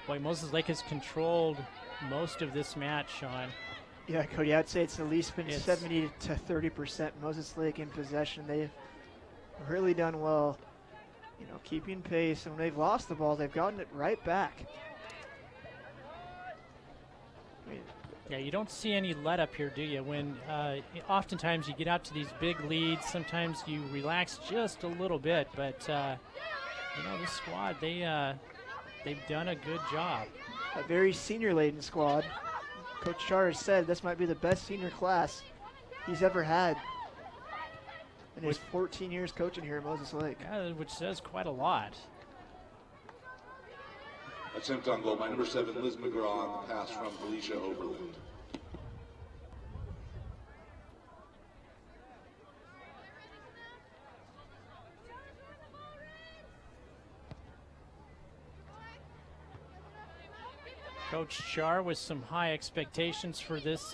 Boy, Moses Lake has controlled most of this match, Sean. Yeah, Cody, I'd say it's at least been 70 to 30% Moses Lake in possession. They've really done well, you know, keeping pace. And when they've lost the ball, they've gotten it right back. Yeah, you don't see any let up here, do you? When oftentimes you get out to these big leads, sometimes you relax just a little bit. But, you know, this squad, they've done a good job. A very senior-laden squad. Coach Char has said this might be the best senior class he's ever had in his 14 years coaching here at Moses Lake. Yeah, which says quite a lot. attempt on goal by number 7, Liz McGraw, on the pass from Alicia Overland. Coach Char with some high expectations for this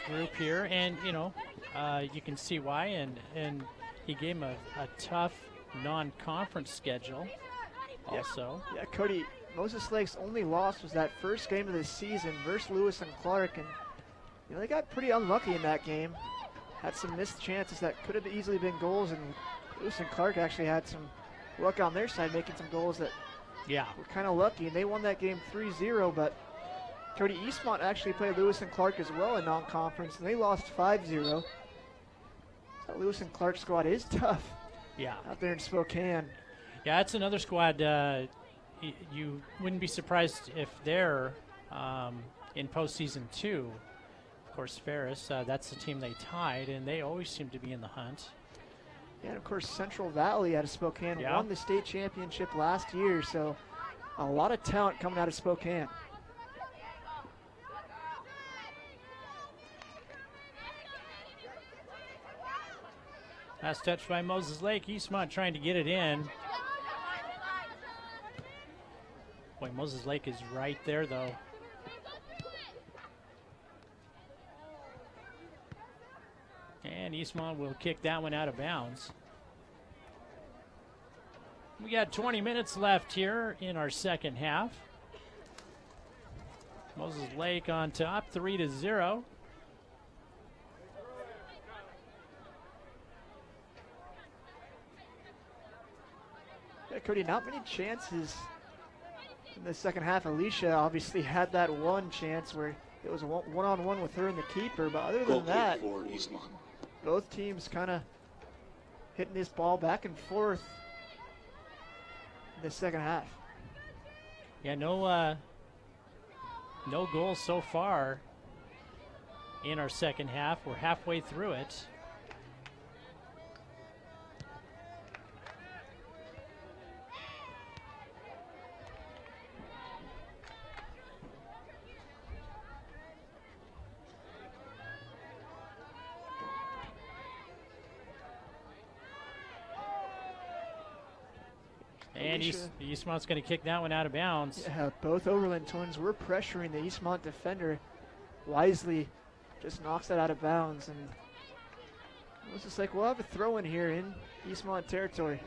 group here, and you know, you can see why. And he gave him a tough non-conference schedule. Also, yeah, Cody. Moses Lake's only loss was that first game of the season versus Lewis and Clark, and you know they got pretty unlucky in that game. Had some missed chances that could have easily been goals, and Lewis and Clark actually had some luck on their side, making some goals that. Yeah. We're kind of lucky, and they won that game 3-0, but Cody, Eastmont actually played Lewis and Clark as well in non-conference, and they lost 5-0. That Lewis and Clark squad is tough. Yeah. Out there in Spokane. Yeah, it's another squad you wouldn't be surprised if they're in postseason 2. Of course, Ferris, that's the team they tied, and they always seem to be in the hunt. Yeah, and of course, Central Valley out of Spokane won the state championship last year, so a lot of talent coming out of Spokane. Last touch by Moses Lake. Eastmont trying to get it in. Boy, Moses Lake is right there, though. And Eastmont will kick that one out of bounds. We got 20 minutes left here in our second half. Moses Lake on top, 3-0. Yeah, Cody, not many chances in the second half. Alicia obviously had that one chance where it was a one-on-one with her and the keeper, but other than that, for Eastmont. Both teams kind of hitting this ball back and forth in the second half. Yeah, no goals so far in our second half. We're halfway through it. And Eastmont's going to kick that one out of bounds. Yeah, both Overland Twins were pressuring the Eastmont defender. Wisely just knocks that out of bounds. And it was just like, we'll have a throw in here in Eastmont territory.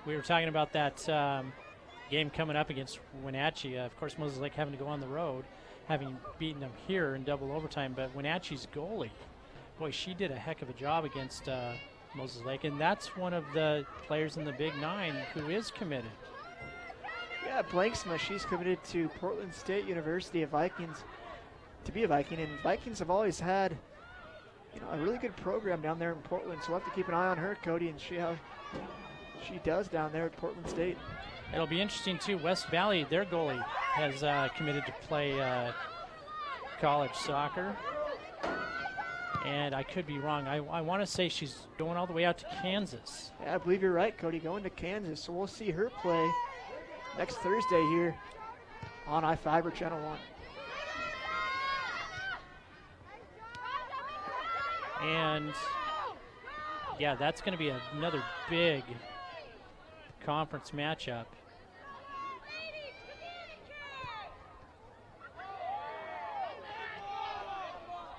We were talking about that game coming up against Wenatchee. Of course, Moses Lake having to go on the road, having beaten them here in double overtime. But Wenatchee's goalie, boy, she did a heck of a job against Moses Lake, and that's one of the players in the Big Nine who is committed. Yeah, Blanksma, she's committed to Portland State University of Vikings to be a Viking, and Vikings have always had, you know, a really good program down there in Portland, so we'll have to keep an eye on her, Cody, and see how she does down there at Portland State. It'll be interesting, too. West Valley, their goalie, has committed to play college soccer. And I could be wrong. I want to say she's going all the way out to Kansas. Yeah, I believe you're right, Cody, going to Kansas. So we'll see her play next Thursday here on iFIBER Channel 1. And, yeah, that's going to be another big conference matchup.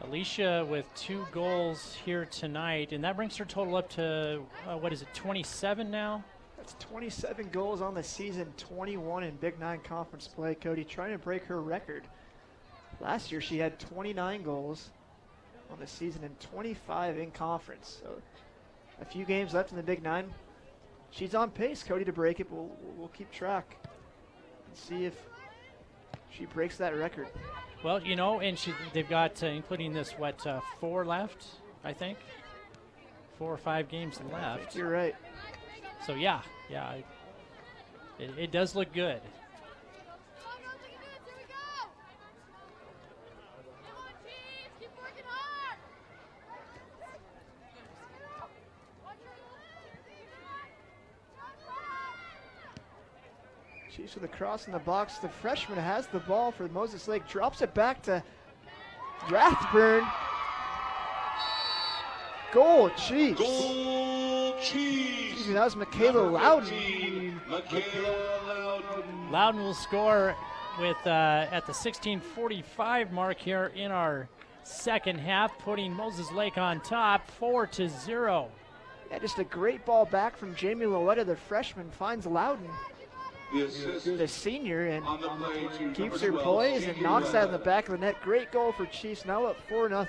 Alicia with 2 goals here tonight, and that brings her total up to, 27 now? That's 27 goals on the season, 21 in Big Nine conference play. Cody trying to break her record. Last year she had 29 goals on the season and 25 in conference. So a few games left in the Big Nine. She's on pace, Cody, to break it, but we'll keep track and see if she breaks that record. Well, you know, and they've got, including this, 4 left, I think? 4 or 5 games left. I think you're right. So, yeah, it does look good. Chiefs with a cross in the box. The freshman has the ball for Moses Lake, drops it back to Rathburn. Goal, Chiefs. Goal, Chiefs. Excuse me, that was Michaela Loudon. Loudon will score with at the 16:45 mark here in our second half, putting Moses Lake on top, 4-0. Yeah, just a great ball back from Jamie Loetta, the freshman, finds Loudon, the senior, and keeps her poise and knocks that in the back of the net. Great goal for Chiefs, now up 4-0.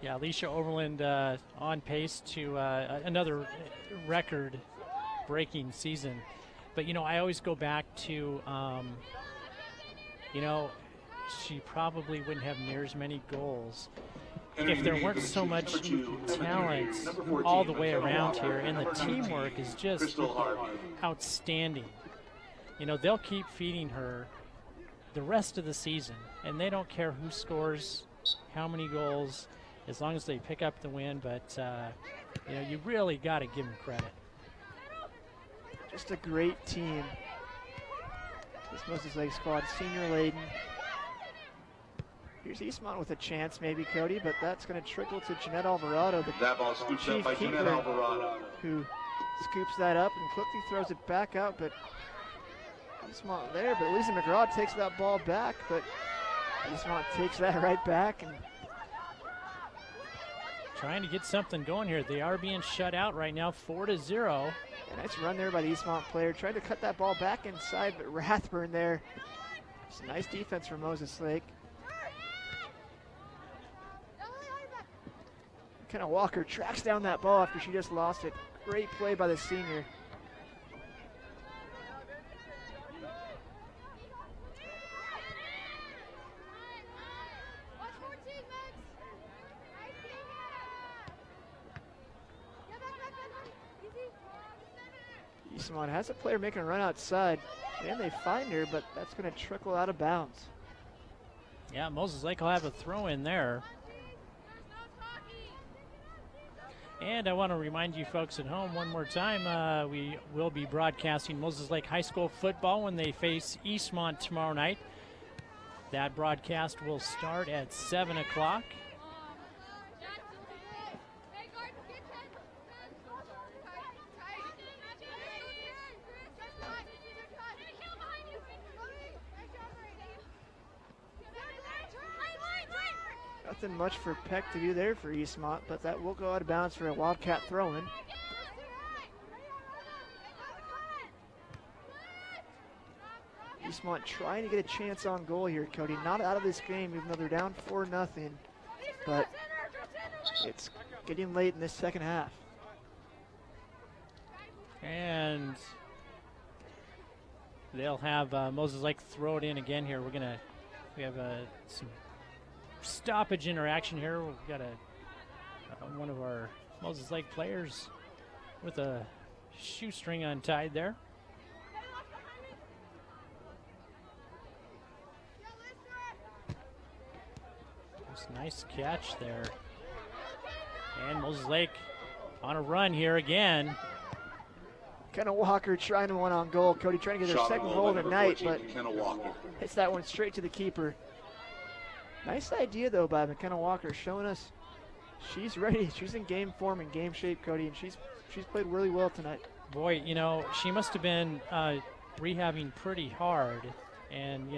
Yeah, Alicia Overland on pace to another record-breaking season. But, I always go back to, she probably wouldn't have near as many goals if there weren't so much talent all the way around here. And the teamwork is just outstanding. They'll keep feeding her the rest of the season, and they don't care who scores how many goals, as long as they pick up the win. But, you really got to give them credit. Just a great team. This Moses Lake squad, senior laden. Here's Eastmont with a chance maybe, Cody, but that's going to trickle to Jeanette Alvarado, the That ball scooped up by Jeanette Alvarado, who scoops that up and quickly throws it back out, but Eastmont there, but Lisa McGraw takes that ball back, but Eastmont takes that right back. And trying to get something going here. They are being shut out right now, 4-0. A nice run there by the Eastmont player. Tried to cut that ball back inside, but Rathburn there. It's a nice defense from Moses Lake. McKenna Walker tracks down that ball after she just lost it. Great play by the senior. Eastmont has a player making a run outside, and they find her, but that's going to trickle out of bounds. Yeah, Moses Lake will have a throw in there. And I want to remind you folks at home one more time, we will be broadcasting Moses Lake High School football when they face Eastmont tomorrow night. That broadcast will start at 7 o'clock. Nothing much for Peck to do there for Eastmont, but that will go out of bounds for a Wildcat throw-in. Eastmont trying to get a chance on goal here, Cody. Not out of this game, even though they're down 4-0, but it's getting late in this second half. And they'll have Moses Lake throw it in again here. We have some stoppage interaction here. We've got one of our Moses Lake players with a shoestring untied there. Just nice catch there. And Moses Lake on a run here again. Kenna Walker trying to one on goal. Cody trying to get her second goal of the night, but hits that one straight to the keeper. Nice idea, though, by McKenna Walker, showing us she's ready. She's in game form and game shape, Cody, and she's played really well tonight. Boy, she must have been rehabbing pretty hard and,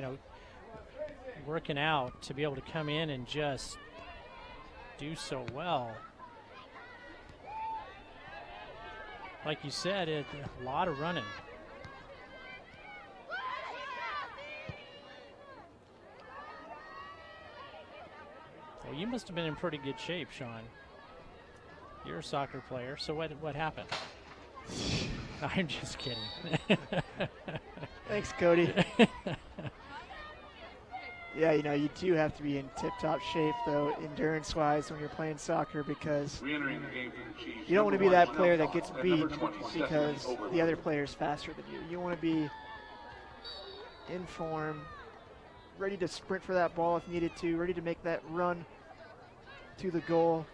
working out to be able to come in and just do so well. Like you said, a lot of running. Well, you must have been in pretty good shape, Sean. You're a soccer player, so what happened? I'm just kidding. Thanks, Cody. Yeah, you know, you do have to be in tip-top shape, though, endurance-wise, when you're playing soccer, because Re-entering the game for the Chiefs. you don't want to be Number that 1, player Chanel that gets Ball, and beat number 20, Stephanie because Overland. the other player is faster than you. You want to be in form, ready to sprint for that ball if needed to, ready to make that run to the goal.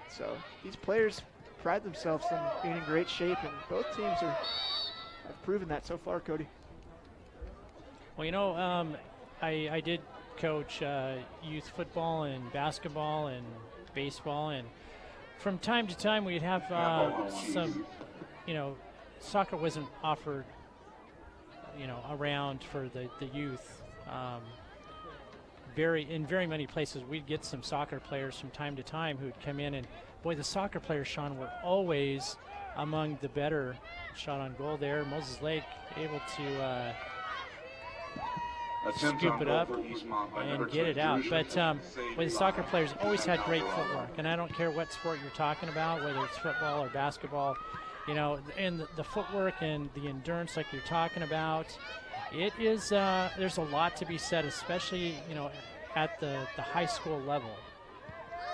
So these players pride themselves on being in great shape, and both teams have proven that so far, Cody. Well, you know, I did coach youth football and basketball and baseball, and from time to time we'd have some, you know, soccer wasn't offered, you know, around for the youth. In very many places we'd get some soccer players from time to time who'd come in, and boy, the soccer players, Sean, were always among the better. Shot on goal there. Moses Lake able to scoop it up and get it out. But the soccer players always had great footwork, and I don't care what sport you're talking about, whether it's football or basketball, you know, and the footwork and the endurance like you're talking about, it is, there's a lot to be said, especially, you know, at the high school level.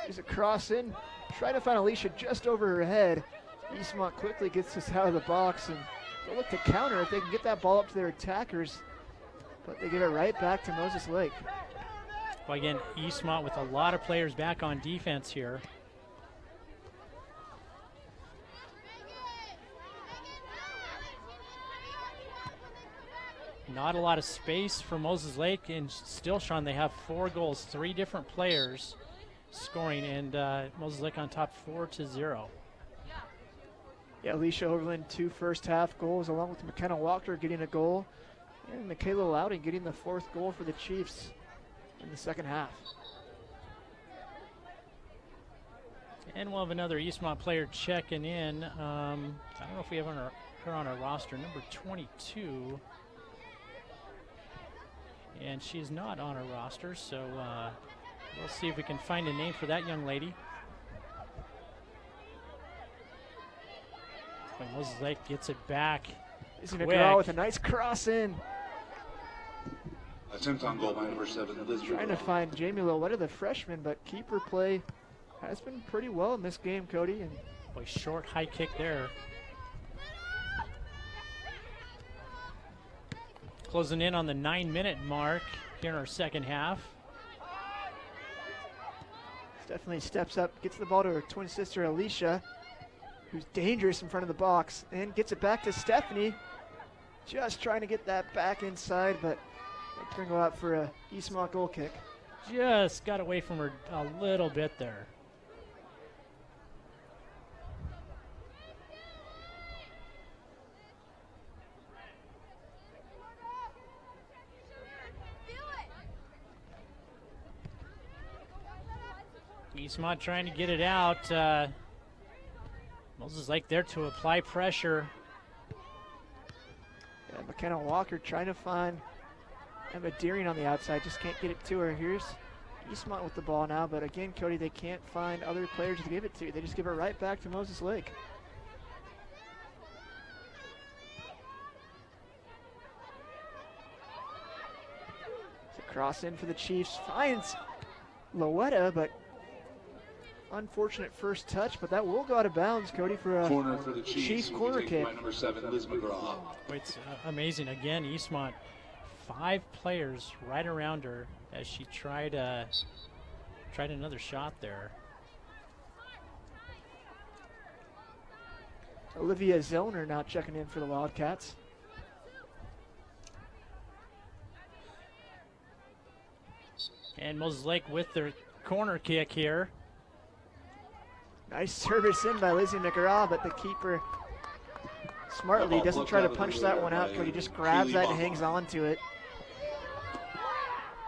There's a cross in, trying to find Alicia just over her head. Eastmont quickly gets this out of the box, and they'll look to counter if they can get that ball up to their attackers, but they give it right back to Moses Lake. Well, again, Eastmont with a lot of players back on defense here. Not a lot of space for Moses Lake, and still, Sean, they have 4 goals, 3 different players scoring, and Moses Lake on top 4-0. Yeah, Alicia Overland, 2 first-half goals, along with McKenna Walker getting a goal, and Michaela Loudon getting the 4th goal for the Chiefs in the second half. And we'll have another Eastmont player checking in. I don't know if we have her on our roster, number 22. And she's not on our roster, so we'll see if we can find a name for that young lady. But Moses Lake gets it back. Izzy McGraw with a nice cross in. Attempt on goal by number 7, Liz. Trying to find Jamie Lowetta, the freshman, but keeper play has been pretty well in this game, Cody. And boy, short high kick there. Closing in on the 9-minute mark here in our second half. Stephanie steps up, gets the ball to her twin sister Alicia, who's dangerous in front of the box, and gets it back to Stephanie. Just trying to get that back inside, but it's going to go out for a Eastmont goal kick. Just got away from her a little bit there. Eastmont trying to get it out. Moses Lake there to apply pressure. Yeah, McKenna Walker trying to find Emma Deering on the outside, just can't get it to her. Here's Eastmont with the ball now, but again, Cody, they can't find other players to give it to. They just give it right back to Moses Lake. It's a cross in for the Chiefs, finds Lowetta, but unfortunate first touch, but that will go out of bounds, Cody, for a corner for the Chiefs corner kick. By number 7, Liz McGraw. It's amazing. Again, Eastmont, 5 players right around her as she tried another shot there. Olivia Zellner now checking in for the Wildcats. And Moses Lake with their corner kick here. Nice service in by Lizzie McGraw, but the keeper smartly doesn't try to punch that one out. Cody just grabs that and hangs on to it.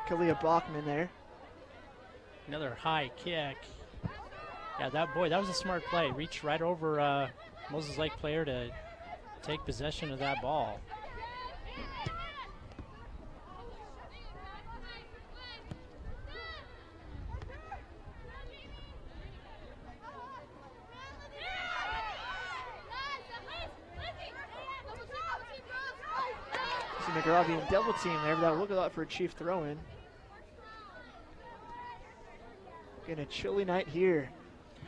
Kalia Bachman there. Another high kick. Yeah, that was a smart play. Reached right over Moses Lake player to take possession of that ball. McGraw being double teamed there, but that will go out for a Chief throw-in. Been a chilly night here.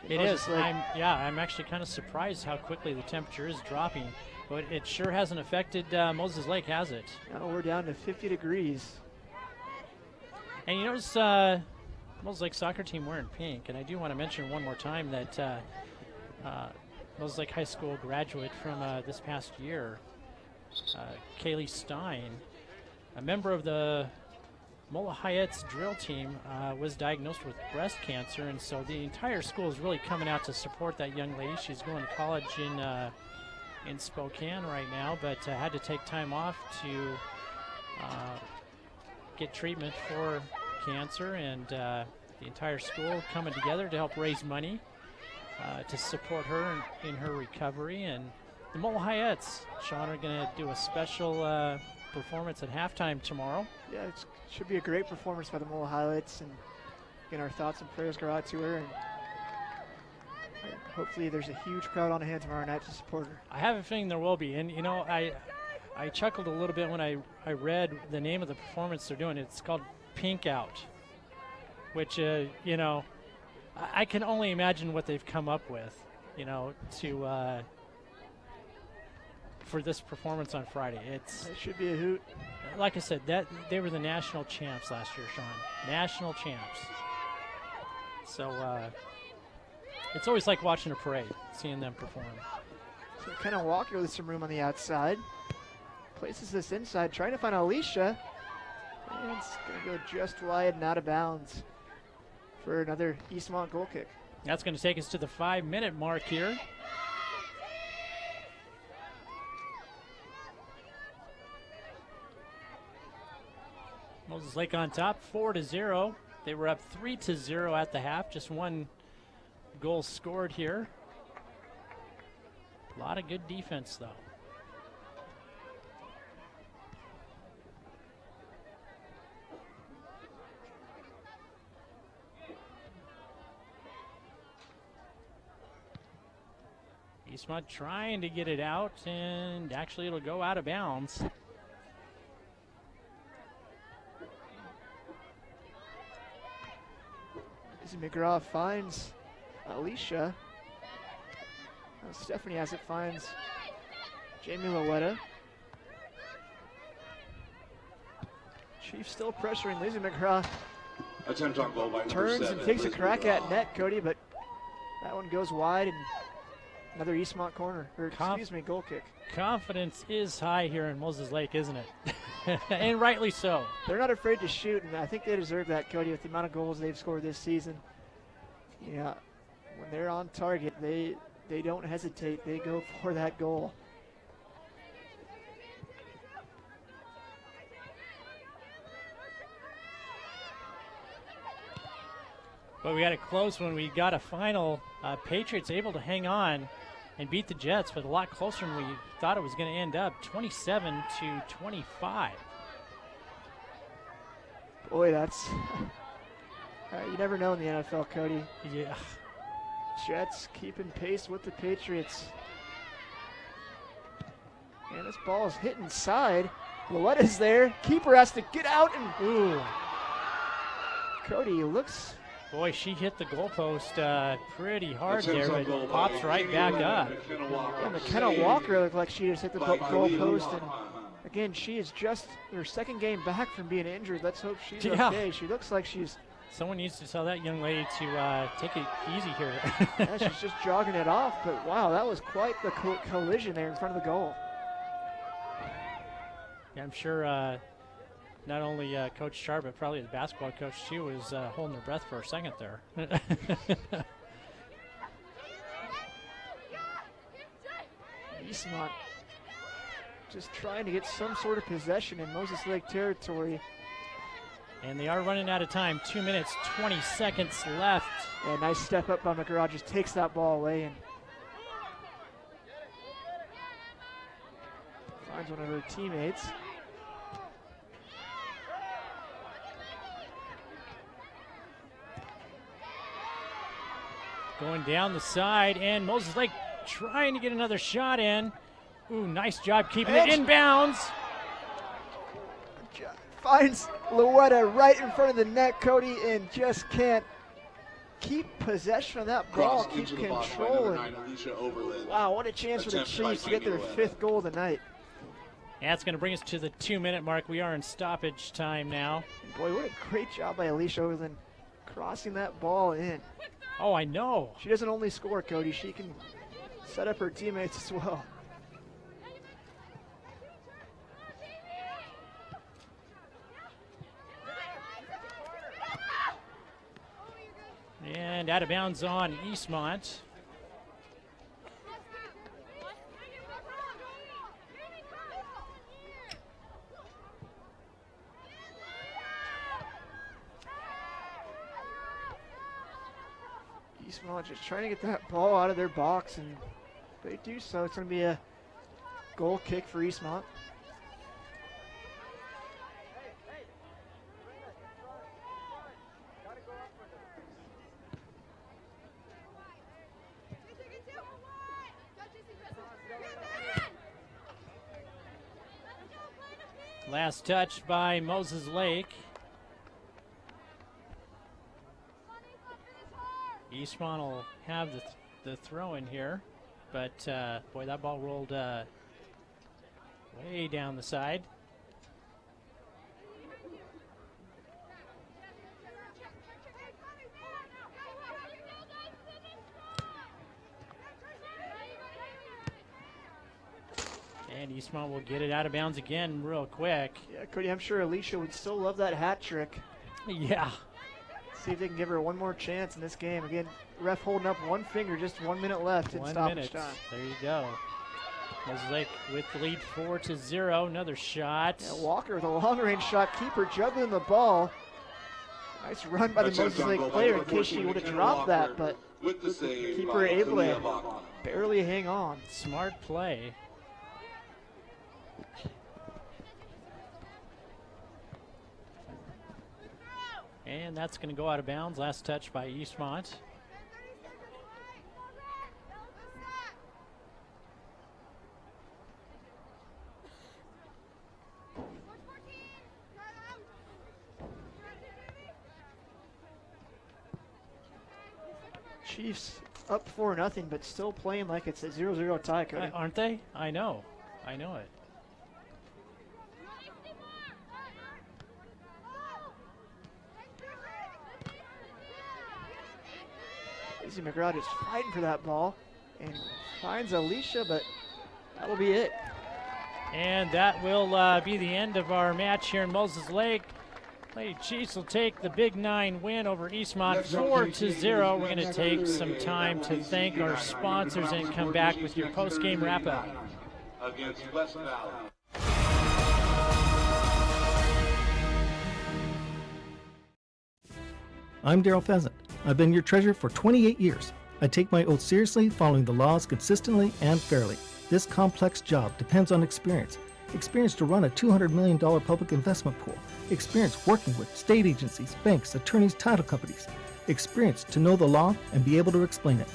It is. I'm actually kind of surprised how quickly the temperature is dropping, but it sure hasn't affected Moses Lake, has it? Now we're down to 50 degrees. And you notice Moses Lake soccer team wearing pink, and I do want to mention one more time that Moses Lake High School graduate from this past year, Kaylee Stein, a member of the Mola Hyatt's drill team, was diagnosed with breast cancer, and so the entire school is really coming out to support that young lady. She's going to college in Spokane right now, but had to take time off to get treatment for cancer, and the entire school coming together to help raise money to support her in her recovery. And the Mola Hyatts, Sean, are going to do a special performance at halftime tomorrow. Yeah, it should be a great performance by the Mola Highlights, and again, our thoughts and prayers go out to her, and hopefully there's a huge crowd on hand tomorrow night to support her. I have a feeling there will be, and you know, I chuckled a little bit when I read the name of the performance they're doing. It's called Pink Out, which you know, I can only imagine what they've come up with, you know, to for this performance on Friday. It should be a hoot. Like I said, that they were the national champs last year, Sean. National champs. So it's always like watching a parade, seeing them perform. So kind of Walker with some room on the outside. Places this inside, trying to find Alicia. And it's going to go just wide and out of bounds for another Eastmont goal kick. That's going to take us to the 5-minute mark here. Moses Lake on top, 4-0. They were up 3-0 at the half. Just one goal scored here. A lot of good defense, though. Eastmont trying to get it out, and actually it'll go out of bounds. McGraw finds Alicia. Stephanie has it, finds Jamie Lowetta. Chief still pressuring Lizzie McGraw. Attempt on goal by number turns 7, and takes a Liz crack McGraw. at net, Cody, but that one goes wide, and another Eastmont corner, or excuse me, goal kick. Confidence is high here in Moses Lake, isn't it? And rightly so. They're not afraid to shoot, and I think they deserve that, Cody, with the amount of goals they've scored this season. Yeah, when they're on target, they don't hesitate. They go for that goal. But we got it close when we got a final. Patriots able to hang on and beat the Jets, but a lot closer than we thought it was going to end up, 27-25. Boy, that's you never know in the NFL, Cody. Yeah. Jets keeping pace with the Patriots. And this ball is hit inside. Lowetta's there. Keeper has to get out, and ooh. Cody looks. Boy, she hit the goalpost pretty hard there, but pops right back up. Yeah, McKenna Walker looked like she just hit the goalpost, and again, she is just her second game back from being injured. Let's hope she's okay. She looks like she's. Someone needs to tell that young lady to take it easy here. Yeah, she's just jogging it off, but wow, that was quite the collision there in front of the goal. Yeah, I'm sure not only Coach Sharp, but probably the basketball coach too was holding their breath for a second there. Eastmont just trying to get some sort of possession in Moses Lake territory. And they are running out of time. 2 minutes, 20 seconds left. Yeah, nice step up by McGraw. Just takes that ball away and finds one of her teammates. Going down the side, and Moses Lake trying to get another shot in. Ooh, nice job keeping it in bounds. Finds Lowetta right in front of the net, Cody, and just can't keep possession of that ball, Cross keep into the box by control. number 9, Alicia Overland. Wow, what a chance for the Attempt by Chiefs to get their Jamie 5th goal of the night. And that's going to bring us to the 2-minute mark. We are in stoppage time now. And boy, what a great job by Alicia Overland crossing that ball in. Oh, I know. She doesn't only score, Cody. She can set up her teammates as well. And out of bounds on Eastmont. Eastmont just trying to get that ball out of their box, and if they do so, it's going to be a goal kick for Eastmont. Last touch by Moses Lake. Eastmont will have the throw in here, but boy, that ball rolled way down the side. And Eastmont will get it out of bounds again real quick. Yeah, Cody, I'm sure Alicia would still love that hat trick. Yeah. See if they can give her one more chance in this game. Again, ref holding up one finger, just 1 minute left in stoppage time. There you go. Moses Lake with the lead 4-0. Another shot. Yeah, Walker with a long-range shot. Keeper juggling the ball. Nice run by the Moses Lake player in case she would have dropped that, but keeper able to barely hang on. Smart play. And that's going to go out of bounds. Last touch by Eastmont. Chiefs up 4-0, but still playing like it's a 0-0 tie, Cody. Aren't they? I know. I know it. Izzy McGraw just fighting for that ball and finds Alicia, but that'll be it. And that will be the end of our match here in Moses Lake. Lady Chiefs will take the Big 9 win over Eastmont 4-0. We're going to take some time to thank our sponsors and come back with your post-game wrap-up. Against West Valley. I'm Daryl Pheasant. I've been your treasurer for 28 years. I take my oath seriously, following the laws consistently and fairly. This complex job depends on experience. Experience to run a $200 million public investment pool. Experience working with state agencies, banks, attorneys, title companies. Experience to know the law and be able to explain it.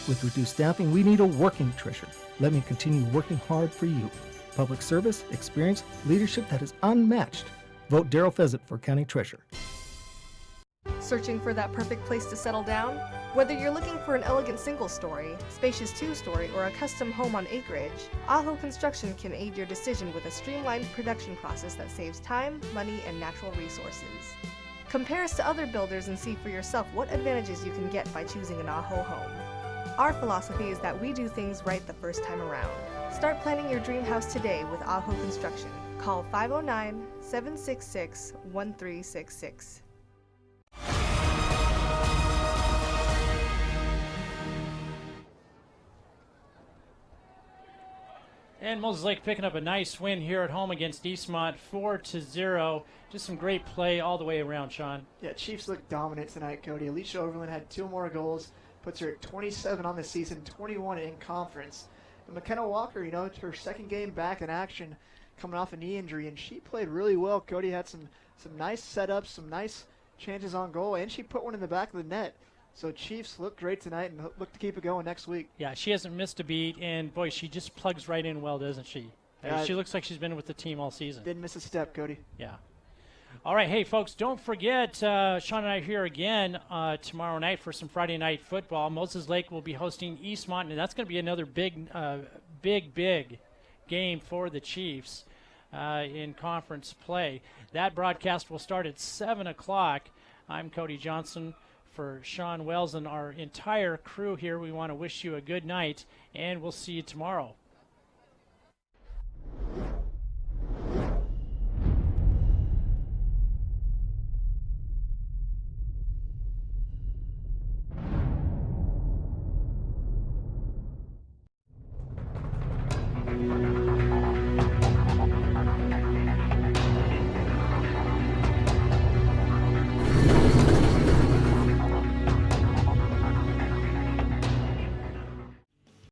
With reduced staffing, we need a working treasurer. Let me continue working hard for you. Public service, experience, leadership that is unmatched. Vote Daryl Pheasant for County Treasurer. Searching for that perfect place to settle down? Whether you're looking for an elegant single-story, spacious two-story, or a custom home on acreage, Aho Construction can aid your decision with a streamlined production process that saves time, money, and natural resources. Compare us to other builders and see for yourself what advantages you can get by choosing an Aho home. Our philosophy is that we do things right the first time around. Start planning your dream house today with Aho Construction. Call 509-766-1366. And Moses Lake picking up a nice win here at home against Eastmont, 4-0. Just some great play all the way around, Sean. Yeah, Chiefs look dominant tonight, Cody. Alicia Overland had 2 more goals, puts her at 27 on the season, 21 in conference. And McKenna Walker, you know, it's her second game back in action, coming off a knee injury, and she played really well. Cody had some nice setups, some nice chances on goal, and she put one in the back of the net. So Chiefs look great tonight and look to keep it going next week. Yeah, she hasn't missed a beat, and boy, she just plugs right in well, doesn't she? She looks like she's been with the team all season. Didn't miss a step, Cody. Yeah. All right, hey, folks, don't forget, Sean and I are here again tomorrow night for some Friday night football. Moses Lake will be hosting Eastmont, and that's going to be another big game for the Chiefs in conference play. That broadcast will start at 7 o'clock. I'm Cody Johnson. For Sean Wells and our entire crew here, we want to wish you a good night, and we'll see you tomorrow.